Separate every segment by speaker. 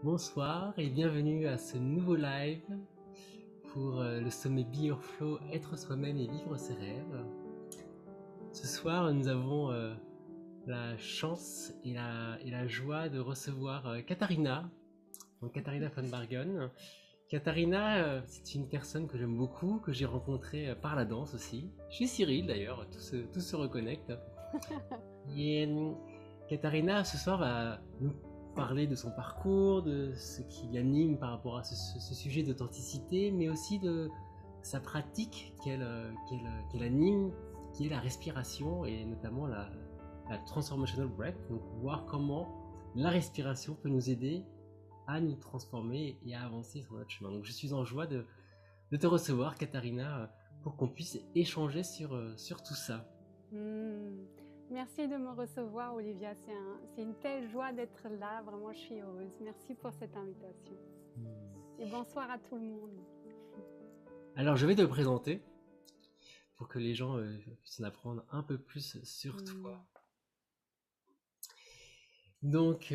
Speaker 1: Bonsoir et bienvenue à ce nouveau live pour le sommet Be Your Flow, être soi-même et vivre ses rêves. Ce soir, nous avons la chance et la joie de recevoir Katharina, donc Katharina von Bargen. Katharina, c'est une personne que j'aime beaucoup, que j'ai rencontrée par la danse aussi. Je suis Cyril d'ailleurs, tout se reconnecte. Et Katharina, ce soir, va nous parler de son parcours, de ce qui l'anime par rapport à ce sujet d'authenticité, mais aussi de sa pratique qu'elle anime, qui est la respiration et notamment la transformational breath. Donc, voir comment la respiration peut nous aider à nous transformer et à avancer sur notre chemin. Donc, je suis en joie de te recevoir, Katharina, pour qu'on puisse échanger sur tout ça.
Speaker 2: Mmh. Merci de me recevoir, Olivia. C'est une telle joie d'être là. Vraiment, je suis heureuse. Merci pour cette invitation. Et bonsoir à tout le monde.
Speaker 1: Alors, je vais te présenter pour que les gens puissent en apprendre un peu plus sur
Speaker 2: Mmh.
Speaker 1: toi. Donc,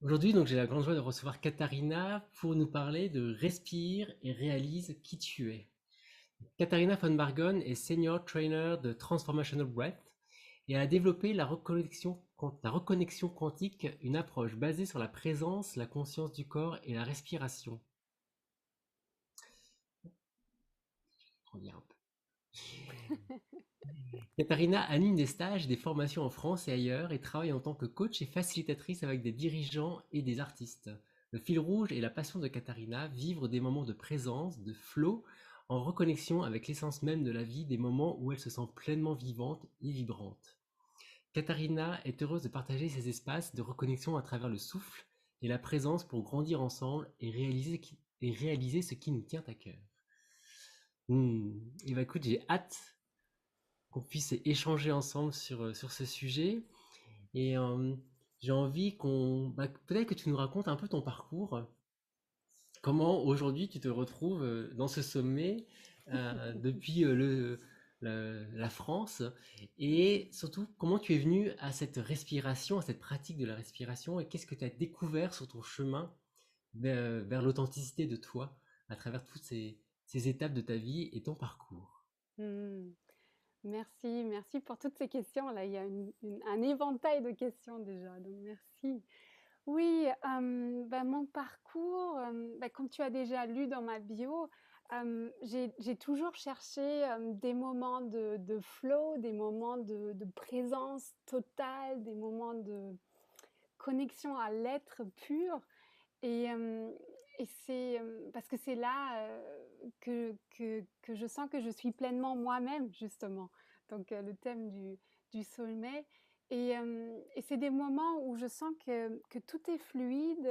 Speaker 1: aujourd'hui, j'ai la grande joie de recevoir Katharina pour nous parler de Respire et réalise qui tu es. Katharina von Bargen est senior trainer de Transformational Breath et elle a développé la reconnexion quantique, une approche basée sur la présence, la conscience du corps et la respiration. On y un peu. Katharina anime des stages et des formations en France et ailleurs et travaille en tant que coach et facilitatrice avec des dirigeants et des artistes. Le fil rouge est la passion de Katharina, vivre des moments de présence, de flow, en reconnexion avec l'essence même de la vie, des moments où elle se sent pleinement vivante et vibrante. Katharina est heureuse de partager ces espaces de reconnexion à travers le souffle et la présence pour grandir ensemble et réaliser ce qui nous tient à cœur. Et bah écoute, j'ai hâte qu'on puisse échanger ensemble sur ce sujet. Et j'ai envie peut-être que tu nous racontes un peu ton parcours. Comment aujourd'hui tu te retrouves dans ce sommet depuis la France et surtout comment tu es venu à cette respiration, à cette pratique de la respiration et qu'est-ce que tu as découvert sur ton chemin vers l'authenticité de toi à travers toutes ces étapes de ta vie et ton parcours.
Speaker 2: Mmh. Merci pour toutes ces questions. Là, il y a un éventail de questions déjà. Donc, merci. Oui, mon parcours, comme tu as déjà lu dans ma bio, j'ai toujours cherché des moments de flow, des moments de présence totale, des moments de connexion à l'être pur. Et, c'est parce que c'est là que je sens que je suis pleinement moi-même, justement. Donc, le thème du sommet. Et c'est des moments où je sens que tout est fluide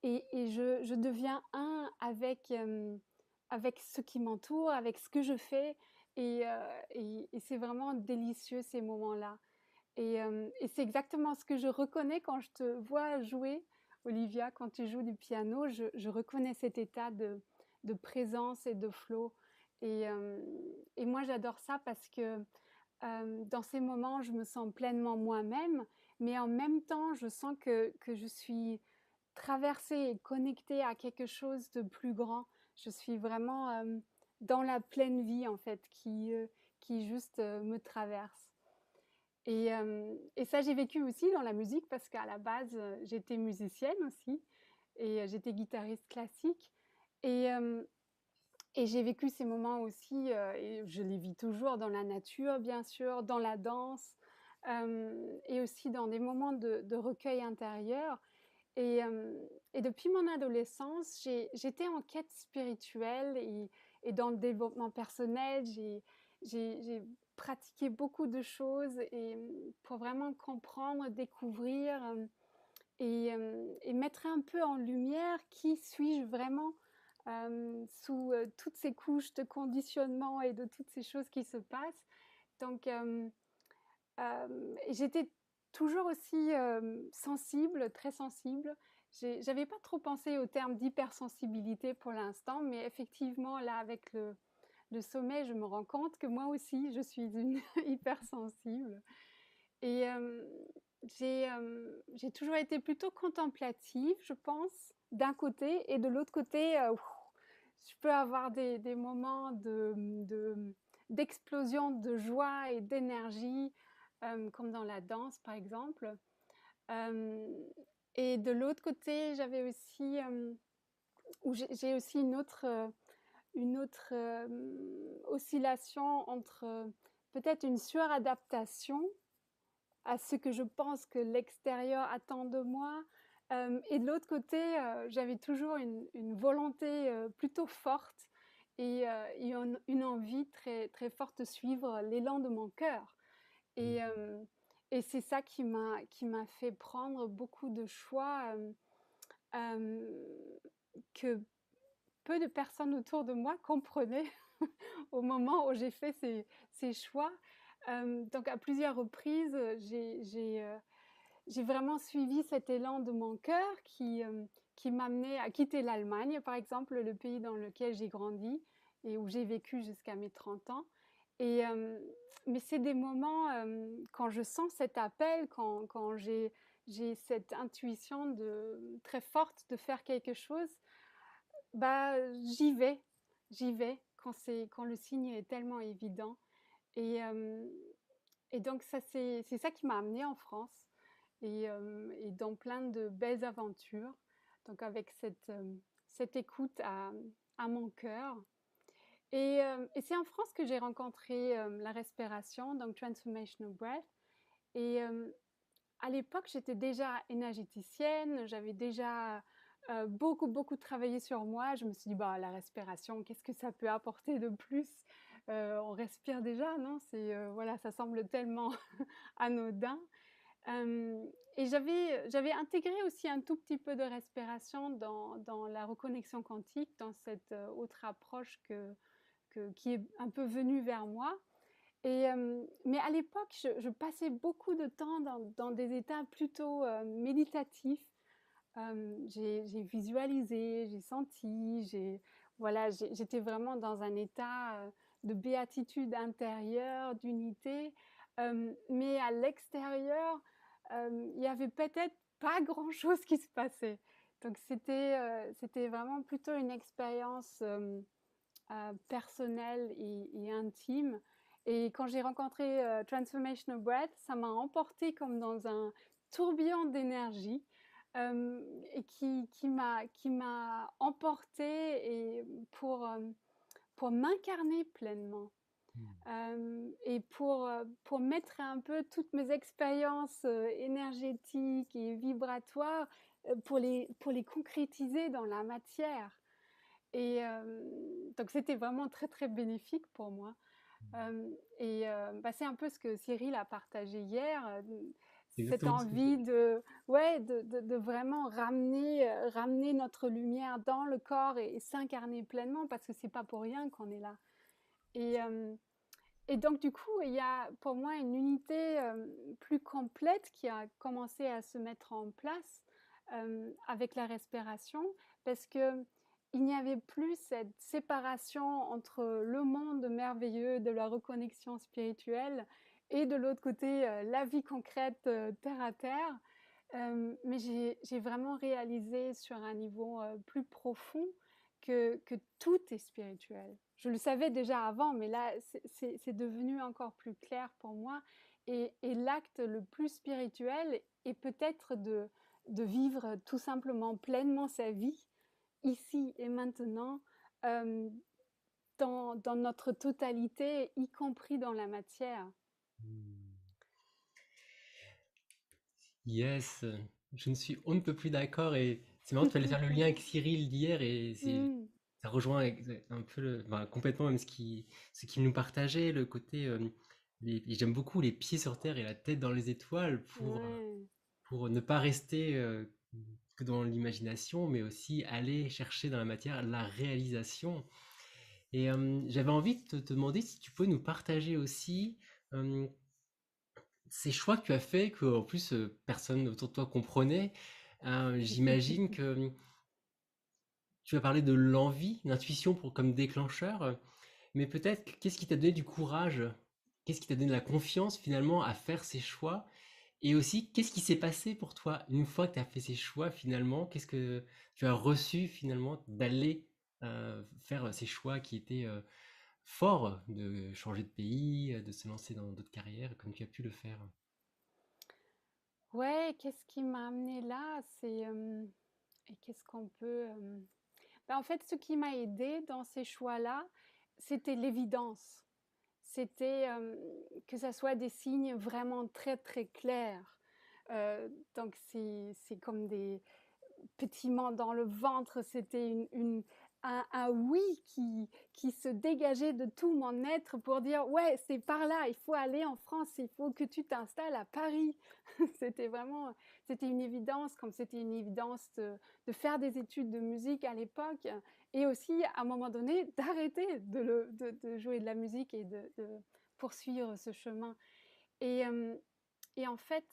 Speaker 2: et je deviens un avec ce qui m'entoure, avec ce que je fais. Et c'est vraiment délicieux ces moments-là. Et c'est exactement ce que je reconnais quand je te vois jouer, Olivia, quand tu joues du piano, je reconnais cet état de présence et de flow. Et, euh, et moi, j'adore ça parce que dans ces moments, je me sens pleinement moi-même, mais en même temps, je sens que je suis traversée et connectée à quelque chose de plus grand. Je suis vraiment dans la pleine vie, en fait, qui juste me traverse. Et ça, j'ai vécu aussi dans la musique parce qu'à la base, j'étais musicienne aussi et j'étais guitariste classique. Et, euh, et j'ai vécu ces moments aussi, et je les vis toujours dans la nature, bien sûr, dans la danse, et aussi dans des moments de recueil intérieur. Et depuis mon adolescence, j'étais en quête spirituelle et dans le développement personnel. J'ai pratiqué beaucoup de choses et pour vraiment comprendre, découvrir et mettre un peu en lumière qui suis-je vraiment sous toutes ces couches de conditionnement et de toutes ces choses qui se passent. Donc, j'étais toujours aussi sensible, très sensible. J'avais pas trop pensé au terme d'hypersensibilité pour l'instant, mais effectivement, là, avec le sommet, je me rends compte que moi aussi, je suis une hypersensible. Et j'ai toujours été plutôt contemplative, je pense, d'un côté, et de l'autre côté, je peux avoir des moments d'explosion de joie et d'énergie, comme dans la danse, par exemple. Euh, et de l'autre côté, j'avais aussi, où j'ai aussi une autre oscillation entre peut-être une suradaptation à ce que je pense que l'extérieur attend de moi. Et de l'autre côté, j'avais toujours une volonté plutôt forte et une envie très, très forte de suivre l'élan de mon cœur. Et, et c'est ça qui m'a fait prendre beaucoup de choix que peu de personnes autour de moi comprenaient au moment où j'ai fait ces choix. Donc à plusieurs reprises, j'ai vraiment suivi cet élan de mon cœur qui m'amenait à quitter l'Allemagne, par exemple, le pays dans lequel j'ai grandi et où j'ai vécu jusqu'à mes 30 ans. Et, mais c'est des moments, quand je sens cet appel, quand j'ai cette intuition très forte de faire quelque chose, bah, j'y vais quand le signe est tellement évident. Et, et donc ça, c'est ça qui m'a amenée en France et dans plein de belles aventures. Donc avec cette écoute à mon cœur. Et c'est en France que j'ai rencontré la respiration, donc Transformational Breath. Et à l'époque, j'étais déjà énergéticienne, j'avais déjà beaucoup, beaucoup travaillé sur moi. Je me suis dit, bah, la respiration, qu'est-ce que ça peut apporter de plus? On respire déjà, non? Voilà, ça semble tellement anodin. Et j'avais intégré aussi un tout petit peu de respiration dans la reconnexion quantique, dans cette autre approche qui est un peu venue vers moi. Mais à l'époque, je passais beaucoup de temps dans des états plutôt méditatifs. J'ai visualisé, j'ai senti, voilà, j'étais vraiment dans un état de béatitude intérieure, d'unité. Mais à l'extérieur, il y avait peut-être pas grand-chose qui se passait. Donc c'était vraiment plutôt une expérience personnelle et intime. Et quand j'ai rencontré Transformational Breath, ça m'a emportée comme dans un tourbillon d'énergie et qui m'a emportée et pour m'incarner pleinement. Et pour mettre un peu toutes mes expériences énergétiques et vibratoires pour les concrétiser dans la matière. Et donc c'était vraiment très très bénéfique pour moi. Bah, c'est un peu ce que Cyril a partagé hier, cette
Speaker 1: Exactement ce que
Speaker 2: envie ouais, de vraiment ramener notre lumière dans le corps et s'incarner pleinement parce que c'est pas pour rien qu'on est là. Et, et donc du coup, il y a pour moi une unité plus complète qui a commencé à se mettre en place avec la respiration parce que il n'y avait plus cette séparation entre le monde merveilleux de la reconnexion spirituelle et de l'autre côté la vie concrète terre à terre. Mais j'ai vraiment réalisé sur un niveau plus profond que tout est spirituel. Je le savais déjà avant, mais là, c'est devenu encore plus clair pour moi. Et l'acte le plus spirituel est peut-être de vivre tout simplement pleinement sa vie, ici et maintenant, euh, dans notre totalité, y compris dans la matière.
Speaker 1: Yes, je ne suis on ne peut plus d'accord et c'est marrant, tu allais faire le lien avec Cyril d'hier et
Speaker 2: Mm,
Speaker 1: ça rejoint un peu complètement même ce qu'il nous partageait, le côté, et j'aime beaucoup les pieds sur terre et la tête dans les étoiles
Speaker 2: ouais.
Speaker 1: pour ne pas rester que dans l'imagination, mais aussi aller chercher dans la matière la réalisation. Et j'avais envie de te demander si tu peux nous partager aussi euh, ces choix que tu as faits, que en plus personne autour de toi comprenait. J'imagine que tu as parlé de l'envie, l'intuition pour comme déclencheur, mais peut-être qu'est-ce qui t'a donné du courage Qu'est-ce qui t'a donné la confiance finalement à faire ces choix? Et aussi, qu'est-ce qui s'est passé pour toi une fois que tu as fait ces choix finalement? Qu'est-ce que tu as reçu finalement d'aller faire ces choix qui étaient forts, de changer de pays, de se lancer dans d'autres carrières comme tu as pu le faire?
Speaker 2: Ouais, qu'est-ce qui m'a amené là? Et qu'est-ce qu'on peut... en fait, ce qui m'a aidé dans ces choix-là, c'était l'évidence. C'était que ça soit des signes vraiment très très clairs. Donc c'est comme des pétillements dans le ventre, c'était un oui qui se dégageait de tout mon être pour dire ouais, c'est par là, il faut aller en France, il faut que tu t'installes à Paris. C'était vraiment, c'était une évidence, comme c'était une évidence de faire des études de musique à l'époque, et aussi à un moment donné d'arrêter de jouer de la musique et de poursuivre ce chemin. Et, euh, et en fait,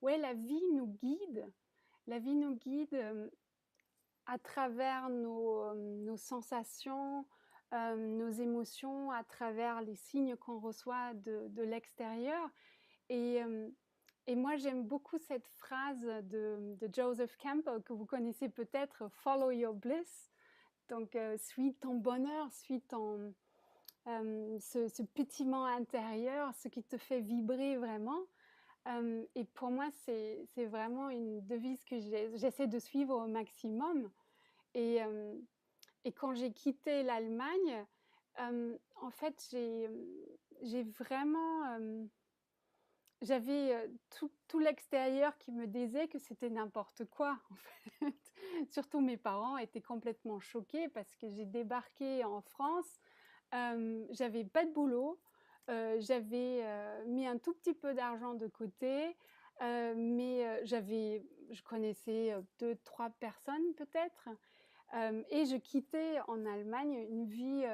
Speaker 2: ouais, la vie nous guide à travers nos sensations, nos émotions, à travers les signes qu'on reçoit de l'extérieur. Et, euh, et moi, j'aime beaucoup cette phrase de Joseph Campbell que vous connaissez peut-être, Follow your bliss. Donc, suis ton bonheur, suis ce pétillement intérieur, ce qui te fait vibrer vraiment. Et pour moi, c'est vraiment une devise que j'essaie de suivre au maximum. Et, euh, et quand j'ai quitté l'Allemagne, en fait, j'ai vraiment... j'avais tout l'extérieur qui me disait que c'était n'importe quoi, en fait. Surtout mes parents étaient complètement choqués parce que j'ai débarqué en France, j'avais pas de boulot, j'avais mis un tout petit peu d'argent de côté, mais je connaissais deux, trois personnes peut-être, et je quittais en Allemagne une vie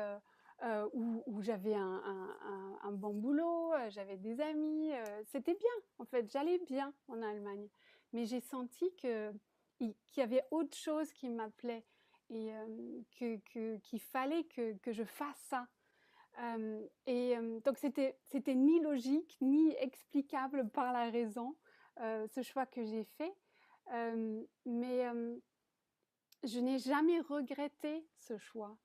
Speaker 2: où j'avais un bon boulot, j'avais des amis, c'était bien, en fait, j'allais bien en Allemagne. Mais j'ai senti qu'il y avait autre chose qui m'appelait et qu'il fallait que je fasse ça. Donc c'était ni logique, ni explicable par la raison, ce choix que j'ai fait. Mais je n'ai jamais regretté ce choix,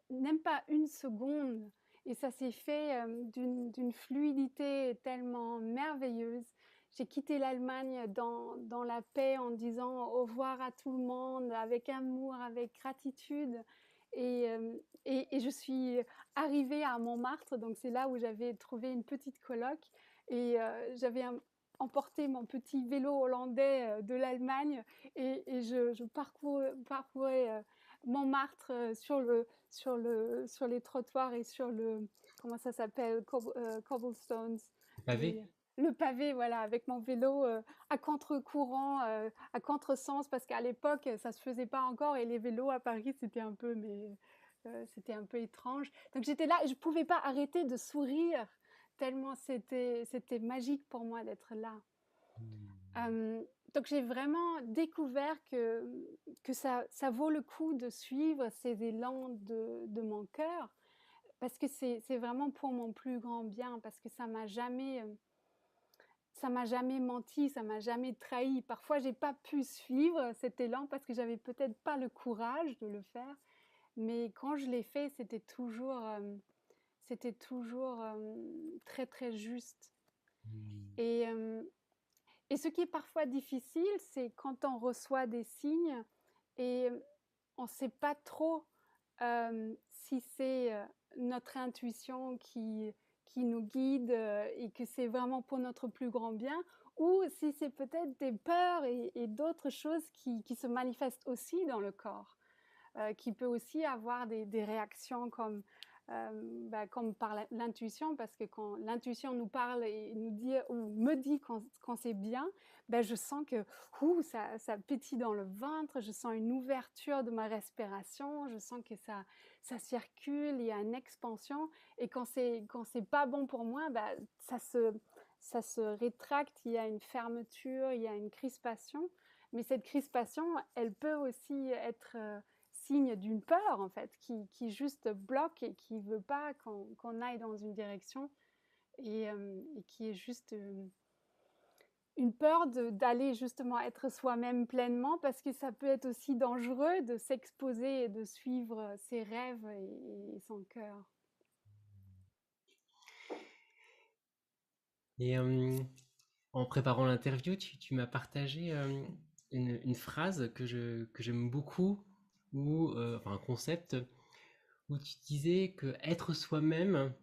Speaker 2: même pas une seconde. Et ça s'est fait d'une fluidité tellement merveilleuse. J'ai quitté l'Allemagne dans la paix en disant au revoir à tout le monde, avec amour, avec gratitude. Et je suis arrivée à Montmartre, donc c'est là où j'avais trouvé une petite coloc. Et j'avais emporté mon petit vélo hollandais de l'Allemagne et je parcourais Montmartre sur les trottoirs et sur comment ça s'appelle, cobblestones.
Speaker 1: Le pavé?
Speaker 2: Et le pavé, voilà, avec mon vélo à contre-courant, à contre-sens, parce qu'à l'époque, ça se faisait pas encore et les vélos à Paris, c'était un peu étrange. Donc j'étais là et je pouvais pas arrêter de sourire tellement c'était magique pour moi d'être là. Euh, donc j'ai vraiment découvert que ça vaut le coup de suivre ces élans de mon cœur, parce que c'est vraiment pour mon plus grand bien, parce que ça m'a jamais menti, ça m'a jamais trahi. Parfois j'ai pas pu suivre cet élan parce que j'avais peut-être pas le courage de le faire, mais quand je l'ai fait, c'était toujours très très juste. Et, et ce qui est parfois difficile, c'est quand on reçoit des signes et on ne sait pas trop si c'est notre intuition qui nous guide et que c'est vraiment pour notre plus grand bien, ou si c'est peut-être des peurs et d'autres choses qui se manifestent aussi dans le corps, qui peut aussi avoir des réactions comme par l'intuition, parce que quand l'intuition nous parle et nous dit ou me dit quand c'est bien, je sens que ça pétille dans le ventre, je sens une ouverture de ma respiration, je sens que ça circule, il y a une expansion, et quand c'est pas bon pour moi, ça se rétracte, il y a une fermeture, il y a une crispation, mais cette crispation, elle peut aussi être signe d'une peur, en fait, qui juste bloque et qui veut pas qu'on aille dans une direction et qui est juste une peur d'aller justement être soi-même pleinement, parce que ça peut être aussi dangereux de s'exposer et de suivre ses rêves et son cœur.
Speaker 1: Et en préparant l'interview, tu m'as partagé une phrase que j'aime beaucoup, enfin un concept, où tu disais que être soi-même,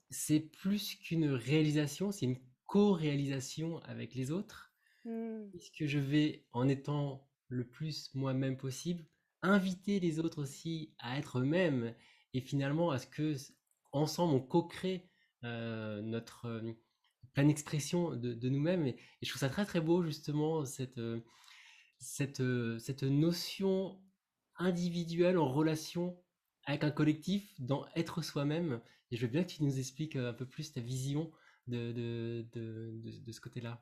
Speaker 1: c'est plus qu'une réalisation, c'est une co-réalisation avec les autres,
Speaker 2: Mmh.
Speaker 1: puisque je vais, en étant le plus moi-même possible, inviter les autres aussi à être eux-mêmes, et finalement à ce que, ensemble, on co-crée notre pleine expression de nous-mêmes. Et je trouve ça très très beau, justement, cette notion individuelle en relation avec un collectif, dans être soi-même. Et je veux bien que tu nous expliques un peu plus ta vision de ce côté-là.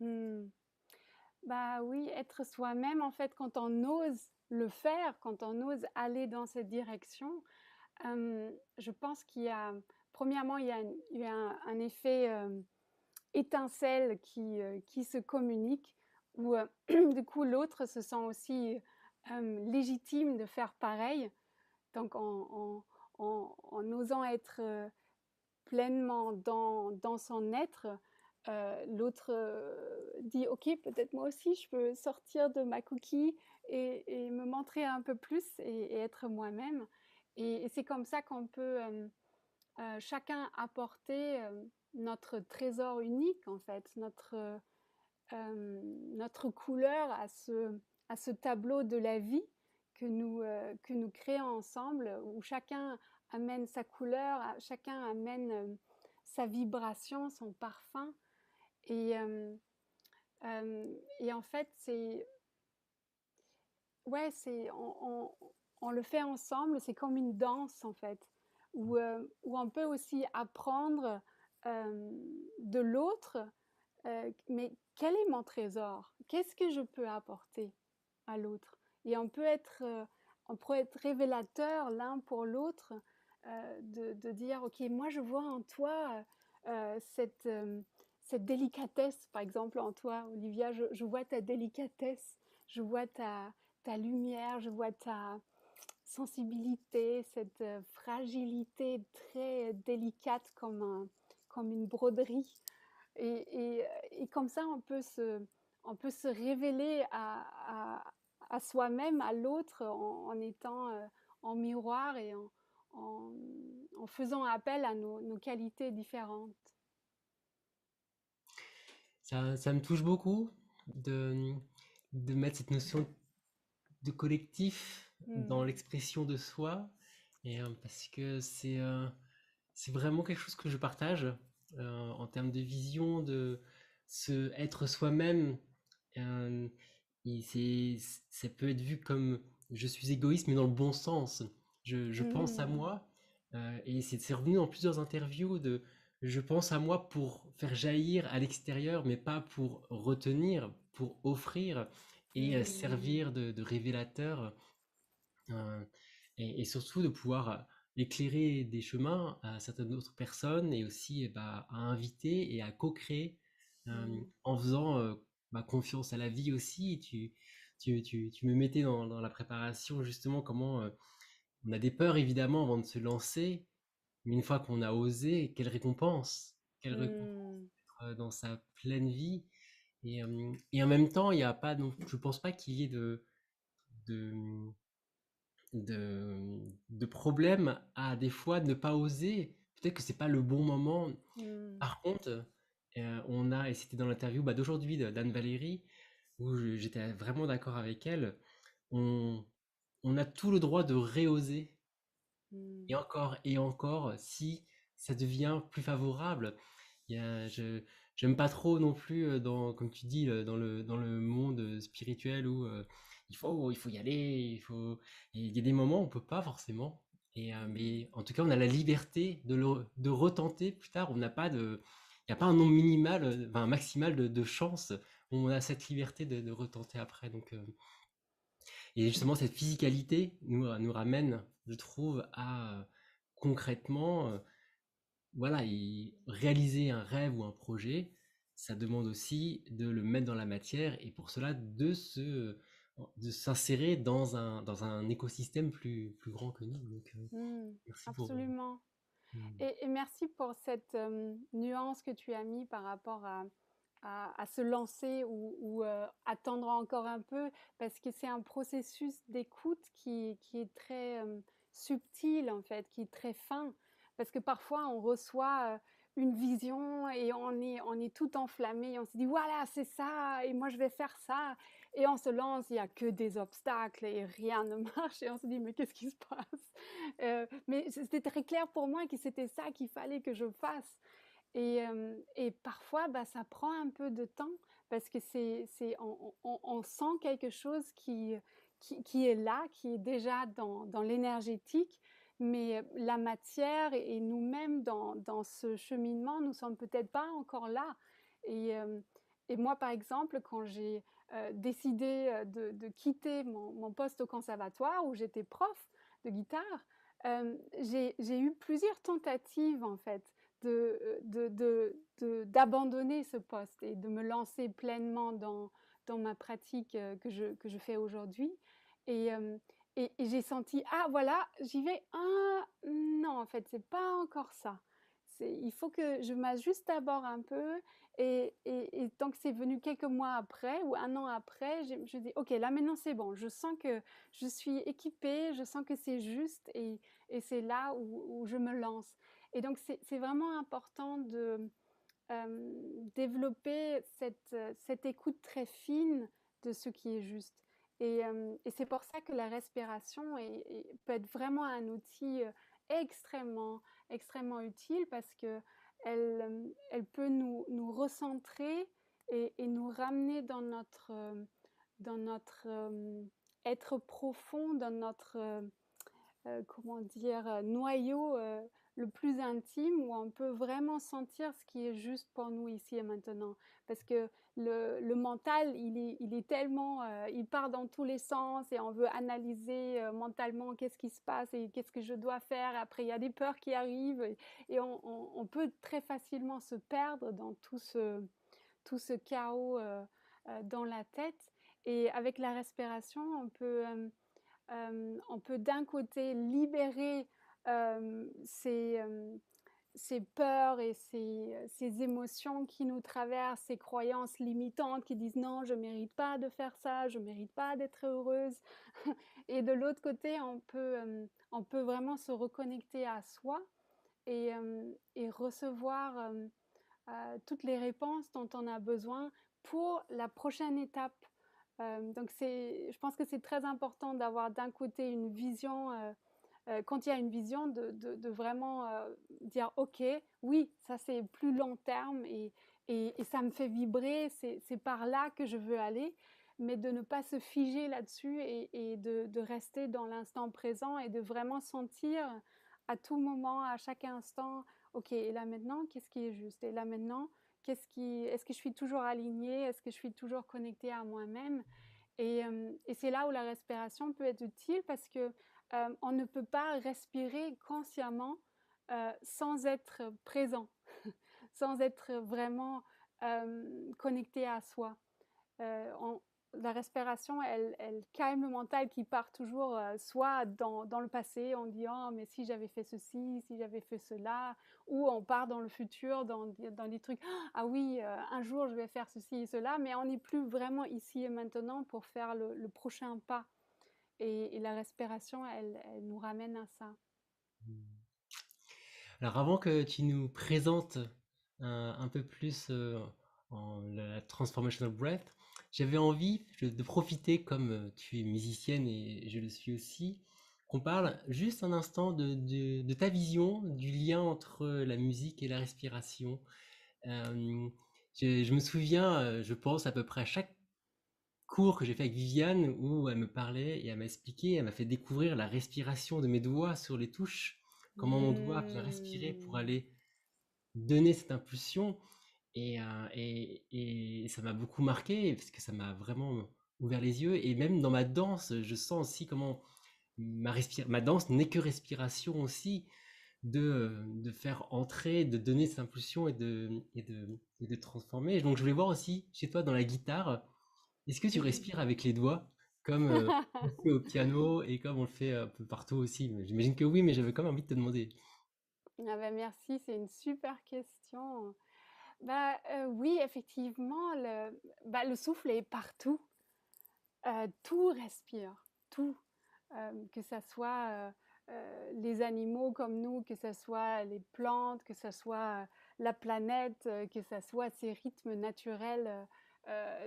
Speaker 2: Mmh. Bah oui, être soi-même, en fait, quand on ose le faire, quand on ose aller dans cette direction, je pense qu'il y a, premièrement, il y a un effet étincelle qui se communique, où du coup l'autre se sent aussi légitime de faire pareil. Donc en osant être pleinement dans son être, l'autre dit ok, peut-être moi aussi je peux sortir de ma coquille et me montrer un peu plus et être moi-même. Et c'est comme ça qu'on peut chacun apporter notre trésor unique, en fait, notre couleur à ce tableau de la vie que nous créons ensemble, où chacun amène sa couleur, chacun amène sa vibration, son parfum. Et, et en fait, ouais, on le fait ensemble, c'est comme une danse en fait, où on peut aussi apprendre de l'autre, mais quel est mon trésor? Qu'est-ce que je peux apporter à l'autre? Et on peut être révélateur l'un pour l'autre, de dire, ok, moi je vois en toi cette délicatesse, par exemple en toi, Olivia, je vois ta délicatesse, je vois ta lumière, je vois ta sensibilité, cette fragilité très délicate comme une broderie. Et, et comme ça, on peut se révéler à soi-même, à l'autre, en étant en miroir et en, en faisant appel à nos qualités différentes.
Speaker 1: Ça me touche beaucoup de, de mettre cette notion de collectif dans
Speaker 2: Mm.
Speaker 1: l'expression de soi, et parce que c'est vraiment quelque chose que je partage en termes de vision, de être soi-même. euh, et ça peut être vu comme je suis égoïste, mais dans le bon sens. Je pense à
Speaker 2: Mm.
Speaker 1: moi, et c'est revenu dans plusieurs interviews de je pense à moi pour faire jaillir à l'extérieur, mais pas pour retenir, pour offrir et
Speaker 2: Mm.
Speaker 1: servir de révélateur, euh, et surtout de pouvoir éclairer des chemins à certaines autres personnes, et aussi bah, à inviter et à co-créer
Speaker 2: Mm.
Speaker 1: en faisant confiance à la vie aussi. Tu me mettais dans la préparation justement comment on a des peurs évidemment avant de se lancer, mais une fois qu'on a osé, quelle récompense
Speaker 2: Mm.
Speaker 1: dans sa pleine vie. Et en même temps, il y a pas, donc, je pense pas qu'il y ait de, de problème à des fois ne pas oser. Peut-être que c'est pas le bon moment.
Speaker 2: Mm.
Speaker 1: Par contre, on a, et c'était dans l'interview bah, d'aujourd'hui d'Anne Valérie, où j'étais vraiment d'accord avec elle, on, on a tout le droit de réoser,
Speaker 2: Mm.
Speaker 1: et encore, si ça devient plus favorable. J'aime pas trop non plus, comme tu dis, dans le monde spirituel où il faut y aller, et il y a des moments où on peut pas forcément. Mais en tout cas, on a la liberté de retenter plus tard. Il n'y a pas un nombre minimal, enfin un maximal de chances. On a cette liberté de retenter après. Et justement, cette physicalité nous ramène, je trouve, à concrètement voilà, réaliser un rêve ou un projet, ça demande aussi de le mettre dans la matière et pour cela de s'insérer dans un écosystème plus grand que nous. Donc,
Speaker 2: Mmh,
Speaker 1: merci pour...
Speaker 2: absolument.
Speaker 1: Hmm.
Speaker 2: Et merci pour cette nuance que tu as mis par rapport à se lancer ou attendre encore un peu, parce que c'est un processus d'écoute qui est très subtil, en fait, qui est très fin. Parce que parfois, on reçoit une vision et on est tout enflammé, on se dit, voilà, c'est ça, et moi, je vais faire ça. Et on se lance, il n'y a que des obstacles et rien ne marche, et on se dit, mais qu'est-ce qui se passe? Mais c'était très clair pour moi que c'était ça qu'il fallait que je fasse. Et parfois, bah, ça prend un peu de temps parce que on sent quelque chose qui est là, qui est déjà dans l'énergétique, mais la matière et nous-mêmes dans ce cheminement, nous sommes peut-être pas encore là. Et, euh, et moi, par exemple, quand j'ai décidé de quitter mon poste au conservatoire où j'étais prof de guitare, j'ai eu plusieurs tentatives en fait d'abandonner ce poste et de me lancer pleinement dans ma pratique que je fais aujourd'hui. Et, euh, et j'ai senti, ah voilà, j'y vais. Ah non, en fait, c'est pas encore ça. Il faut que je m'ajuste d'abord un peu. Et tant que c'est venu quelques mois après ou un an après, je dis, ok, là maintenant c'est bon. Je sens que je suis équipée, je sens que c'est juste et c'est là où je me lance. Et donc, c'est vraiment important de développer cette écoute très fine de ce qui est juste. Et c'est pour ça que la respiration peut être vraiment un outil extrêmement, extrêmement utile parce que elle peut nous recentrer et nous ramener dans notre être profond, dans notre comment dire, noyau le plus intime où on peut vraiment sentir ce qui est juste pour nous ici et maintenant. Parce que le mental, il est tellement, il part dans tous les sens et on veut analyser mentalement qu'est-ce qui se passe et qu'est-ce que je dois faire. Après, il y a des peurs qui arrivent et on peut très facilement se perdre dans tout ce chaos dans la tête. Et avec la respiration, on peut d'un côté libérer ces, ces peurs et ces émotions qui nous traversent, ces croyances limitantes qui disent non, je ne mérite pas de faire ça, je ne mérite pas d'être heureuse. Et de l'autre côté, on peut vraiment se reconnecter à soi et recevoir toutes les réponses dont on a besoin pour la prochaine étape. Donc je pense que c'est très important d'avoir d'un côté une vision, quand il y a une vision, de vraiment dire ok, oui, ça c'est plus long terme et ça me fait vibrer, c'est par là que je veux aller, mais de ne pas se figer là-dessus et de rester dans l'instant présent et de vraiment sentir à tout moment, à chaque instant, ok, et là maintenant, qu'est-ce qui est juste? Et là maintenant, est-ce que je suis toujours alignée? Est-ce que je suis toujours connectée à moi-même? Et c'est là où la respiration peut être utile parce que on ne peut pas respirer consciemment sans être présent, sans être vraiment connecté à soi. On, la respiration, elle calme le mental qui part toujours soit dans le passé, on dit oh mais si j'avais fait ceci, si j'avais fait cela, ou on part dans le futur, dans des trucs ah oui un jour je vais faire ceci et cela, mais on n'est plus vraiment ici et maintenant pour faire le prochain pas. Et la respiration, elle nous ramène à ça.
Speaker 1: Alors avant que tu nous présentes un peu plus la Transformational Breath, j'avais envie de profiter, comme tu es musicienne et je le suis aussi, qu'on parle juste un instant de ta vision du lien entre la musique et la respiration. Euh, je me souviens, je pense à peu près à chaque cours que j'ai fait avec Viviane où elle me parlait et elle m'a expliqué, elle m'a fait découvrir la respiration de mes doigts sur les touches, comment on doit bien respirer pour
Speaker 2: Mmh.
Speaker 1: aller donner cette impulsion. Et ça m'a beaucoup marqué parce que ça m'a vraiment ouvert les yeux. Et même dans ma danse, je sens aussi comment ma danse n'est que respiration aussi. de faire entrer, de donner cette impulsion et de transformer. Donc je voulais voir aussi chez toi dans la guitare, est-ce que tu
Speaker 2: Mhm.
Speaker 1: respires avec les doigts comme on le fait au piano et comme on le fait un peu partout aussi? J'imagine que oui, mais j'avais quand même envie de te demander.
Speaker 2: Ah bah merci, c'est une super question. Bah oui, effectivement, le souffle est partout. Tout respire, tout. Que ça soit les animaux comme nous, que ce soit les plantes, que ce soit la planète, que ce soit ces rythmes naturels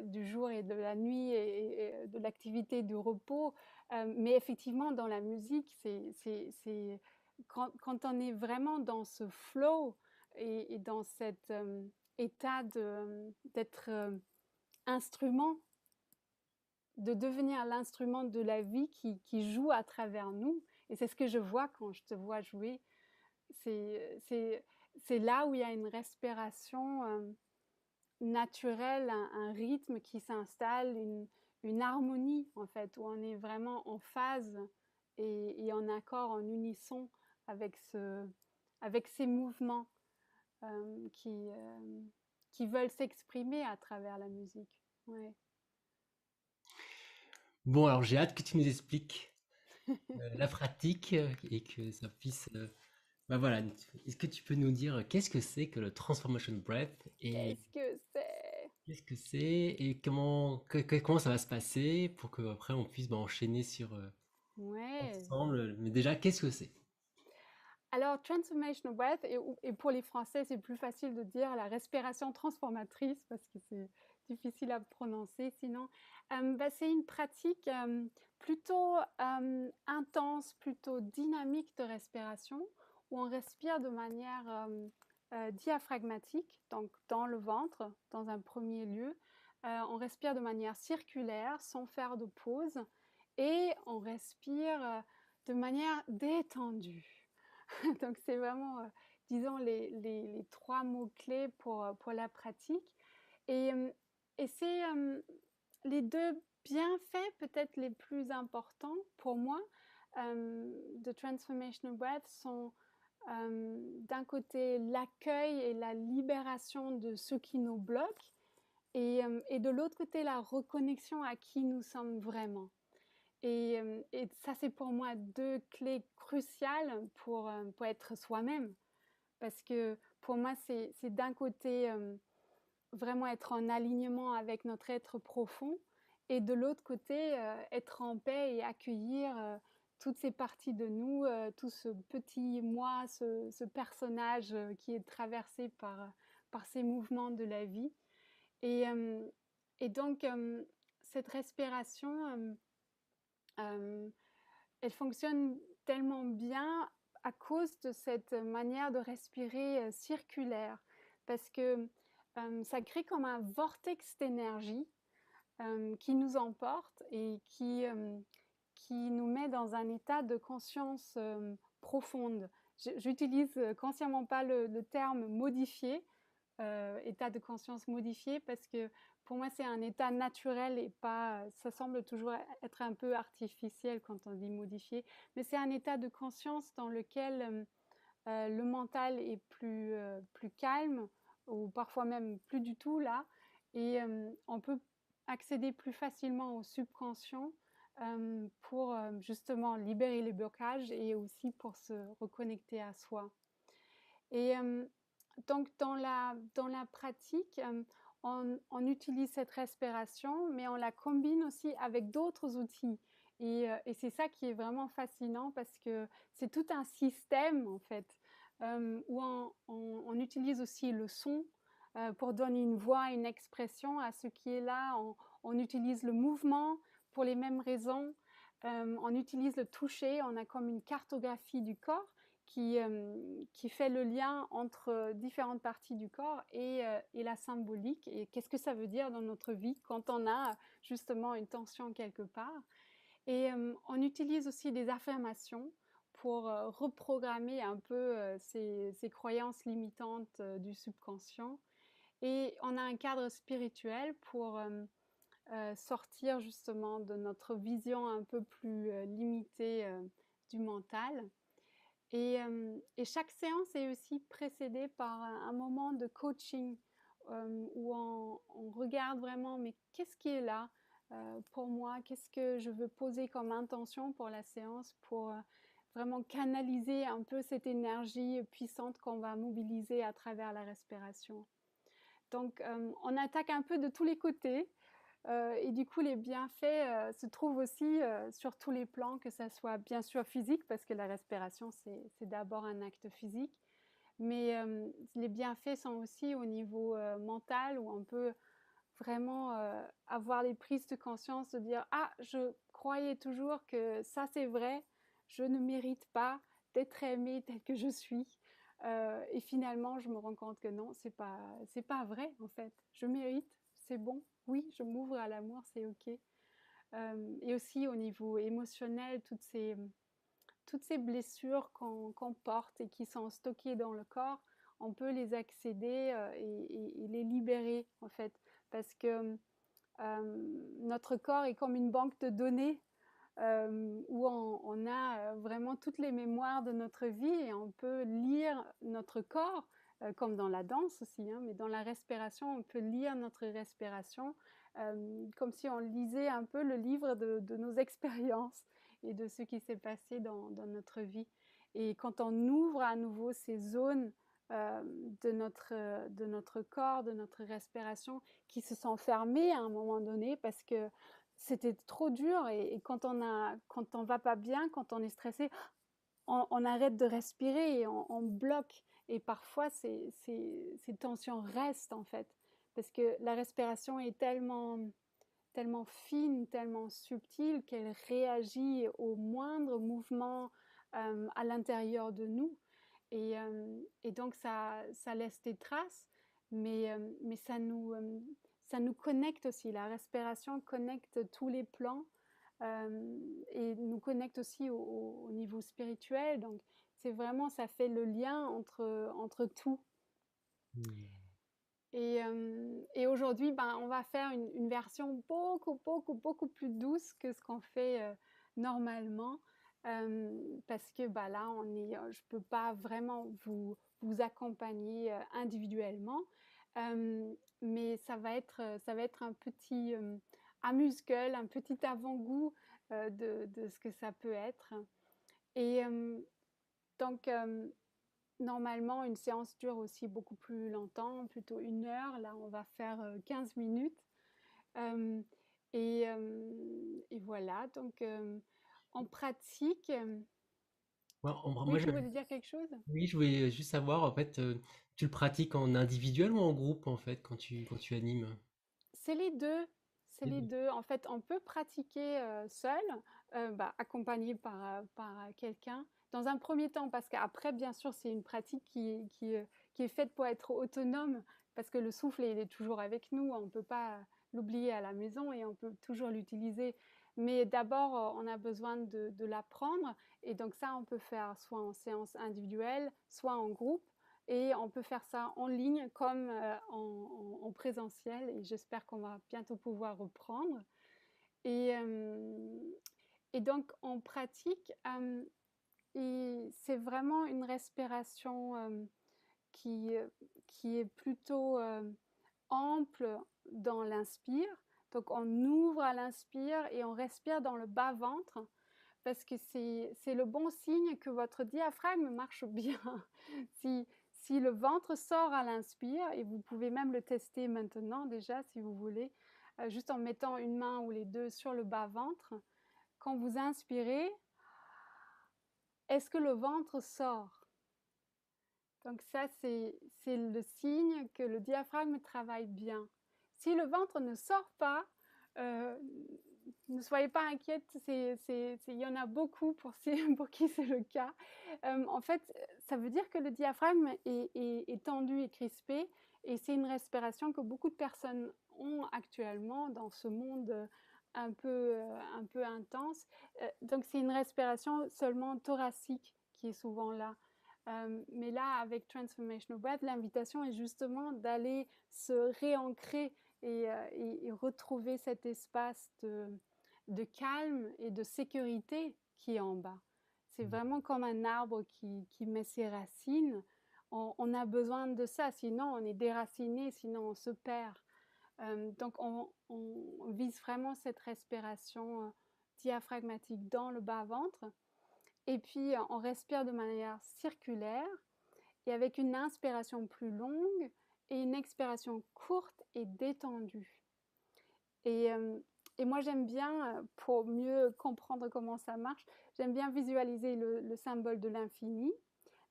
Speaker 2: du jour et de la nuit et de l'activité du repos. Mais effectivement, dans la musique, quand on est vraiment dans ce flow et dans cet état d'être instrument, de devenir l'instrument de la vie qui joue à travers nous. Et c'est ce que je vois quand je te vois jouer. C'est là où il y a une respiration naturelle, un rythme qui s'installe, une harmonie en fait, où on est vraiment en phase et en accord, en unisson avec, avec ces mouvements euh, qui, euh, qui veulent s'exprimer à travers la musique. Ouais.
Speaker 1: Bon, alors j'ai hâte que tu nous expliques la pratique et que ça puisse. Bah voilà, est-ce que tu peux nous dire qu'est-ce que c'est que le Transformation Breath et
Speaker 2: Qu'est-ce que c'est?
Speaker 1: qu'est-ce que c'est et comment ça va se passer pour que après on puisse enchaîner sur
Speaker 2: Ouais.
Speaker 1: ensemble. Mais déjà, qu'est-ce que c'est?
Speaker 2: Alors, transformational breath, et pour les Français, c'est plus facile de dire la respiration transformatrice parce que c'est difficile à prononcer sinon. C'est une pratique plutôt intense, plutôt dynamique de respiration où on respire de manière diaphragmatique, donc dans le ventre, dans un premier lieu. On respire de manière circulaire sans faire de pause et on respire de manière détendue. Donc c'est vraiment, disons, les trois mots-clés pour la pratique. Et, et c'est les deux bienfaits peut-être les plus importants pour moi de Transformational Breath sont d'un côté l'accueil et la libération de ce qui nous bloque et de l'autre côté la reconnexion à qui nous sommes vraiment. Et ça, c'est pour moi deux clés cruciales pour être soi-même. Parce que pour moi, c'est d'un côté vraiment être en alignement avec notre être profond et de l'autre côté être en paix et accueillir toutes ces parties de nous, tout ce petit moi, ce personnage qui est traversé par ces mouvements de la vie. Et, euh, et donc, cette respiration euh, elle fonctionne tellement bien à cause de cette manière de respirer circulaire, parce que ça crée comme un vortex d'énergie qui nous emporte et qui nous met dans un état de conscience profonde. J'utilise consciemment pas le terme modifié, état de conscience modifié, parce que pour moi c'est un état naturel et pas, ça semble toujours être un peu artificiel quand on dit modifié, mais c'est un état de conscience dans lequel le mental est plus calme ou parfois même plus du tout là et on peut accéder plus facilement au subconscient pour justement libérer les blocages et aussi pour se reconnecter à soi. Et donc dans la pratique, on utilise cette respiration, mais on la combine aussi avec d'autres outils. Et c'est ça qui est vraiment fascinant parce que c'est tout un système en fait, où on utilise aussi le son pour donner une voix, une expression à ce qui est là. On utilise le mouvement pour les mêmes raisons. On utilise le toucher, on a comme une cartographie du corps qui fait le lien entre différentes parties du corps et la symbolique. Et qu'est-ce que ça veut dire dans notre vie quand on a justement une tension quelque part. Et on utilise aussi des affirmations pour reprogrammer un peu ces croyances limitantes du subconscient. Et on a un cadre spirituel pour sortir justement de notre vision un peu plus limitée du mental Et chaque séance est aussi précédée par un moment de coaching où on regarde vraiment, mais qu'est-ce qui est là pour moi? Qu'est-ce que je veux poser comme intention pour la séance pour vraiment canaliser un peu cette énergie puissante qu'on va mobiliser à travers la respiration. Donc, on attaque un peu de tous les côtés. Et du coup, les bienfaits se trouvent aussi sur tous les plans, que ça soit bien sûr physique, parce que la respiration, c'est d'abord un acte physique, mais les bienfaits sont aussi au niveau mental, où on peut vraiment avoir les prises de conscience de dire ah, je croyais toujours que ça c'est vrai, je ne mérite pas d'être aimée telle que je suis. Et finalement, je me rends compte que non, c'est pas vrai en fait. Je mérite, c'est bon. Oui, je m'ouvre à l'amour, c'est ok. Et aussi au niveau émotionnel, toutes ces blessures qu'on porte et qui sont stockées dans le corps, on peut les accéder et les libérer en fait, parce que notre corps est comme une banque de données où on a vraiment toutes les mémoires de notre vie et on peut lire notre corps, comme dans la danse aussi, hein, mais dans la respiration, on peut lire notre respiration comme si on lisait un peu le livre de nos expériences et de ce qui s'est passé dans notre vie. Et quand on ouvre à nouveau ces zones de notre corps, de notre respiration, qui se sont fermées à un moment donné parce que c'était trop dur et quand on va pas bien, quand on est stressé, on arrête de respirer et on bloque. Et parfois, ces tensions restent en fait, parce que la respiration est tellement fine, tellement subtile qu'elle réagit au moindre mouvement à l'intérieur de nous. Et donc, ça laisse des traces, mais ça nous connecte aussi. La respiration connecte tous les plans et nous connecte aussi au niveau spirituel. Donc, c'est vraiment, ça fait le lien entre tout.
Speaker 1: Hmm.
Speaker 2: Et aujourd'hui, ben, on va faire une version beaucoup plus douce que ce qu'on fait normalement. Parce que bah, là, je ne peux pas vraiment vous accompagner individuellement. Mais ça va être un petit amuse-gueule, un petit avant-goût de ce que ça peut être. Et donc, normalement, une séance dure aussi beaucoup plus longtemps, plutôt 1 heure. Là, on va faire 15 minutes. Euh, et voilà, donc en pratique,
Speaker 1: Moi,
Speaker 2: oui, tu voulais dire quelque chose?
Speaker 1: oui, je voulais juste savoir, en fait, tu le pratiques en individuel ou en groupe, en fait, quand tu animes?
Speaker 2: C'est les deux. C'est
Speaker 1: Les
Speaker 2: les
Speaker 1: deux.
Speaker 2: deux. En fait, on peut pratiquer seul, bah, accompagné par quelqu'un. Dans un premier temps, parce qu'après, bien sûr, c'est une pratique qui est faite pour être autonome, parce que le souffle, il est toujours avec nous. On ne peut pas l'oublier à la maison et on peut toujours l'utiliser. Mais d'abord, on a besoin de l'apprendre. Et donc ça, on peut faire soit en séance individuelle, soit en groupe. Et on peut faire ça en ligne comme en présentiel. Et j'espère qu'on va bientôt pouvoir reprendre. Et, euh, et donc, en pratique, c'est vraiment une respiration qui, qui est plutôt ample dans l'inspire. Donc, on ouvre à l'inspire et on respire dans le bas-ventre parce que c'est le bon signe que votre diaphragme marche bien. si, si le ventre sort à l'inspire, et vous pouvez même le tester maintenant déjà si vous voulez, juste en mettant une main ou les deux sur le bas-ventre, quand vous inspirez, est-ce que le ventre sort? Donc ça, c'est le signe que le diaphragme travaille bien. Si le ventre ne sort pas, euh, ne soyez pas inquiète, il y en a beaucoup pour qui c'est le cas. En fait, ça veut dire que le diaphragme est tendu et crispé, et c'est une respiration que beaucoup de personnes ont actuellement dans ce monde un peu intense. Donc c'est une respiration seulement thoracique qui est souvent là. Mais là, avec Transformational Breath, l'invitation est justement d'aller se réancrer et retrouver cet espace de calme et de sécurité qui est en bas. C'est vraiment comme un arbre qui met ses racines. On a besoin de ça, sinon on est déraciné, sinon on se perd. Donc on vise vraiment cette respiration diaphragmatique dans le bas-ventre. Et puis on respire de manière circulaire et avec une inspiration plus longue et une expiration courte et détendue. Et, et moi j'aime bien, pour mieux comprendre comment ça marche, j'aime bien visualiser le symbole de l'infini,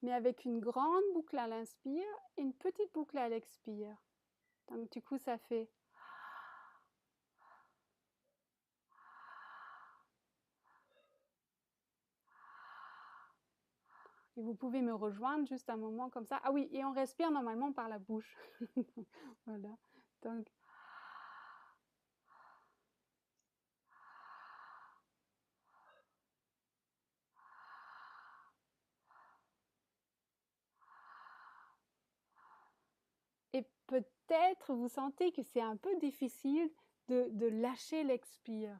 Speaker 2: mais avec une grande boucle à l'inspire et une petite boucle à l'expire. Donc du coup ça fait... Et vous pouvez me rejoindre juste un moment comme ça. Ah oui, et on respire normalement par la bouche. Voilà. Donc, et peut-être vous sentez que c'est un peu difficile de lâcher l'expire.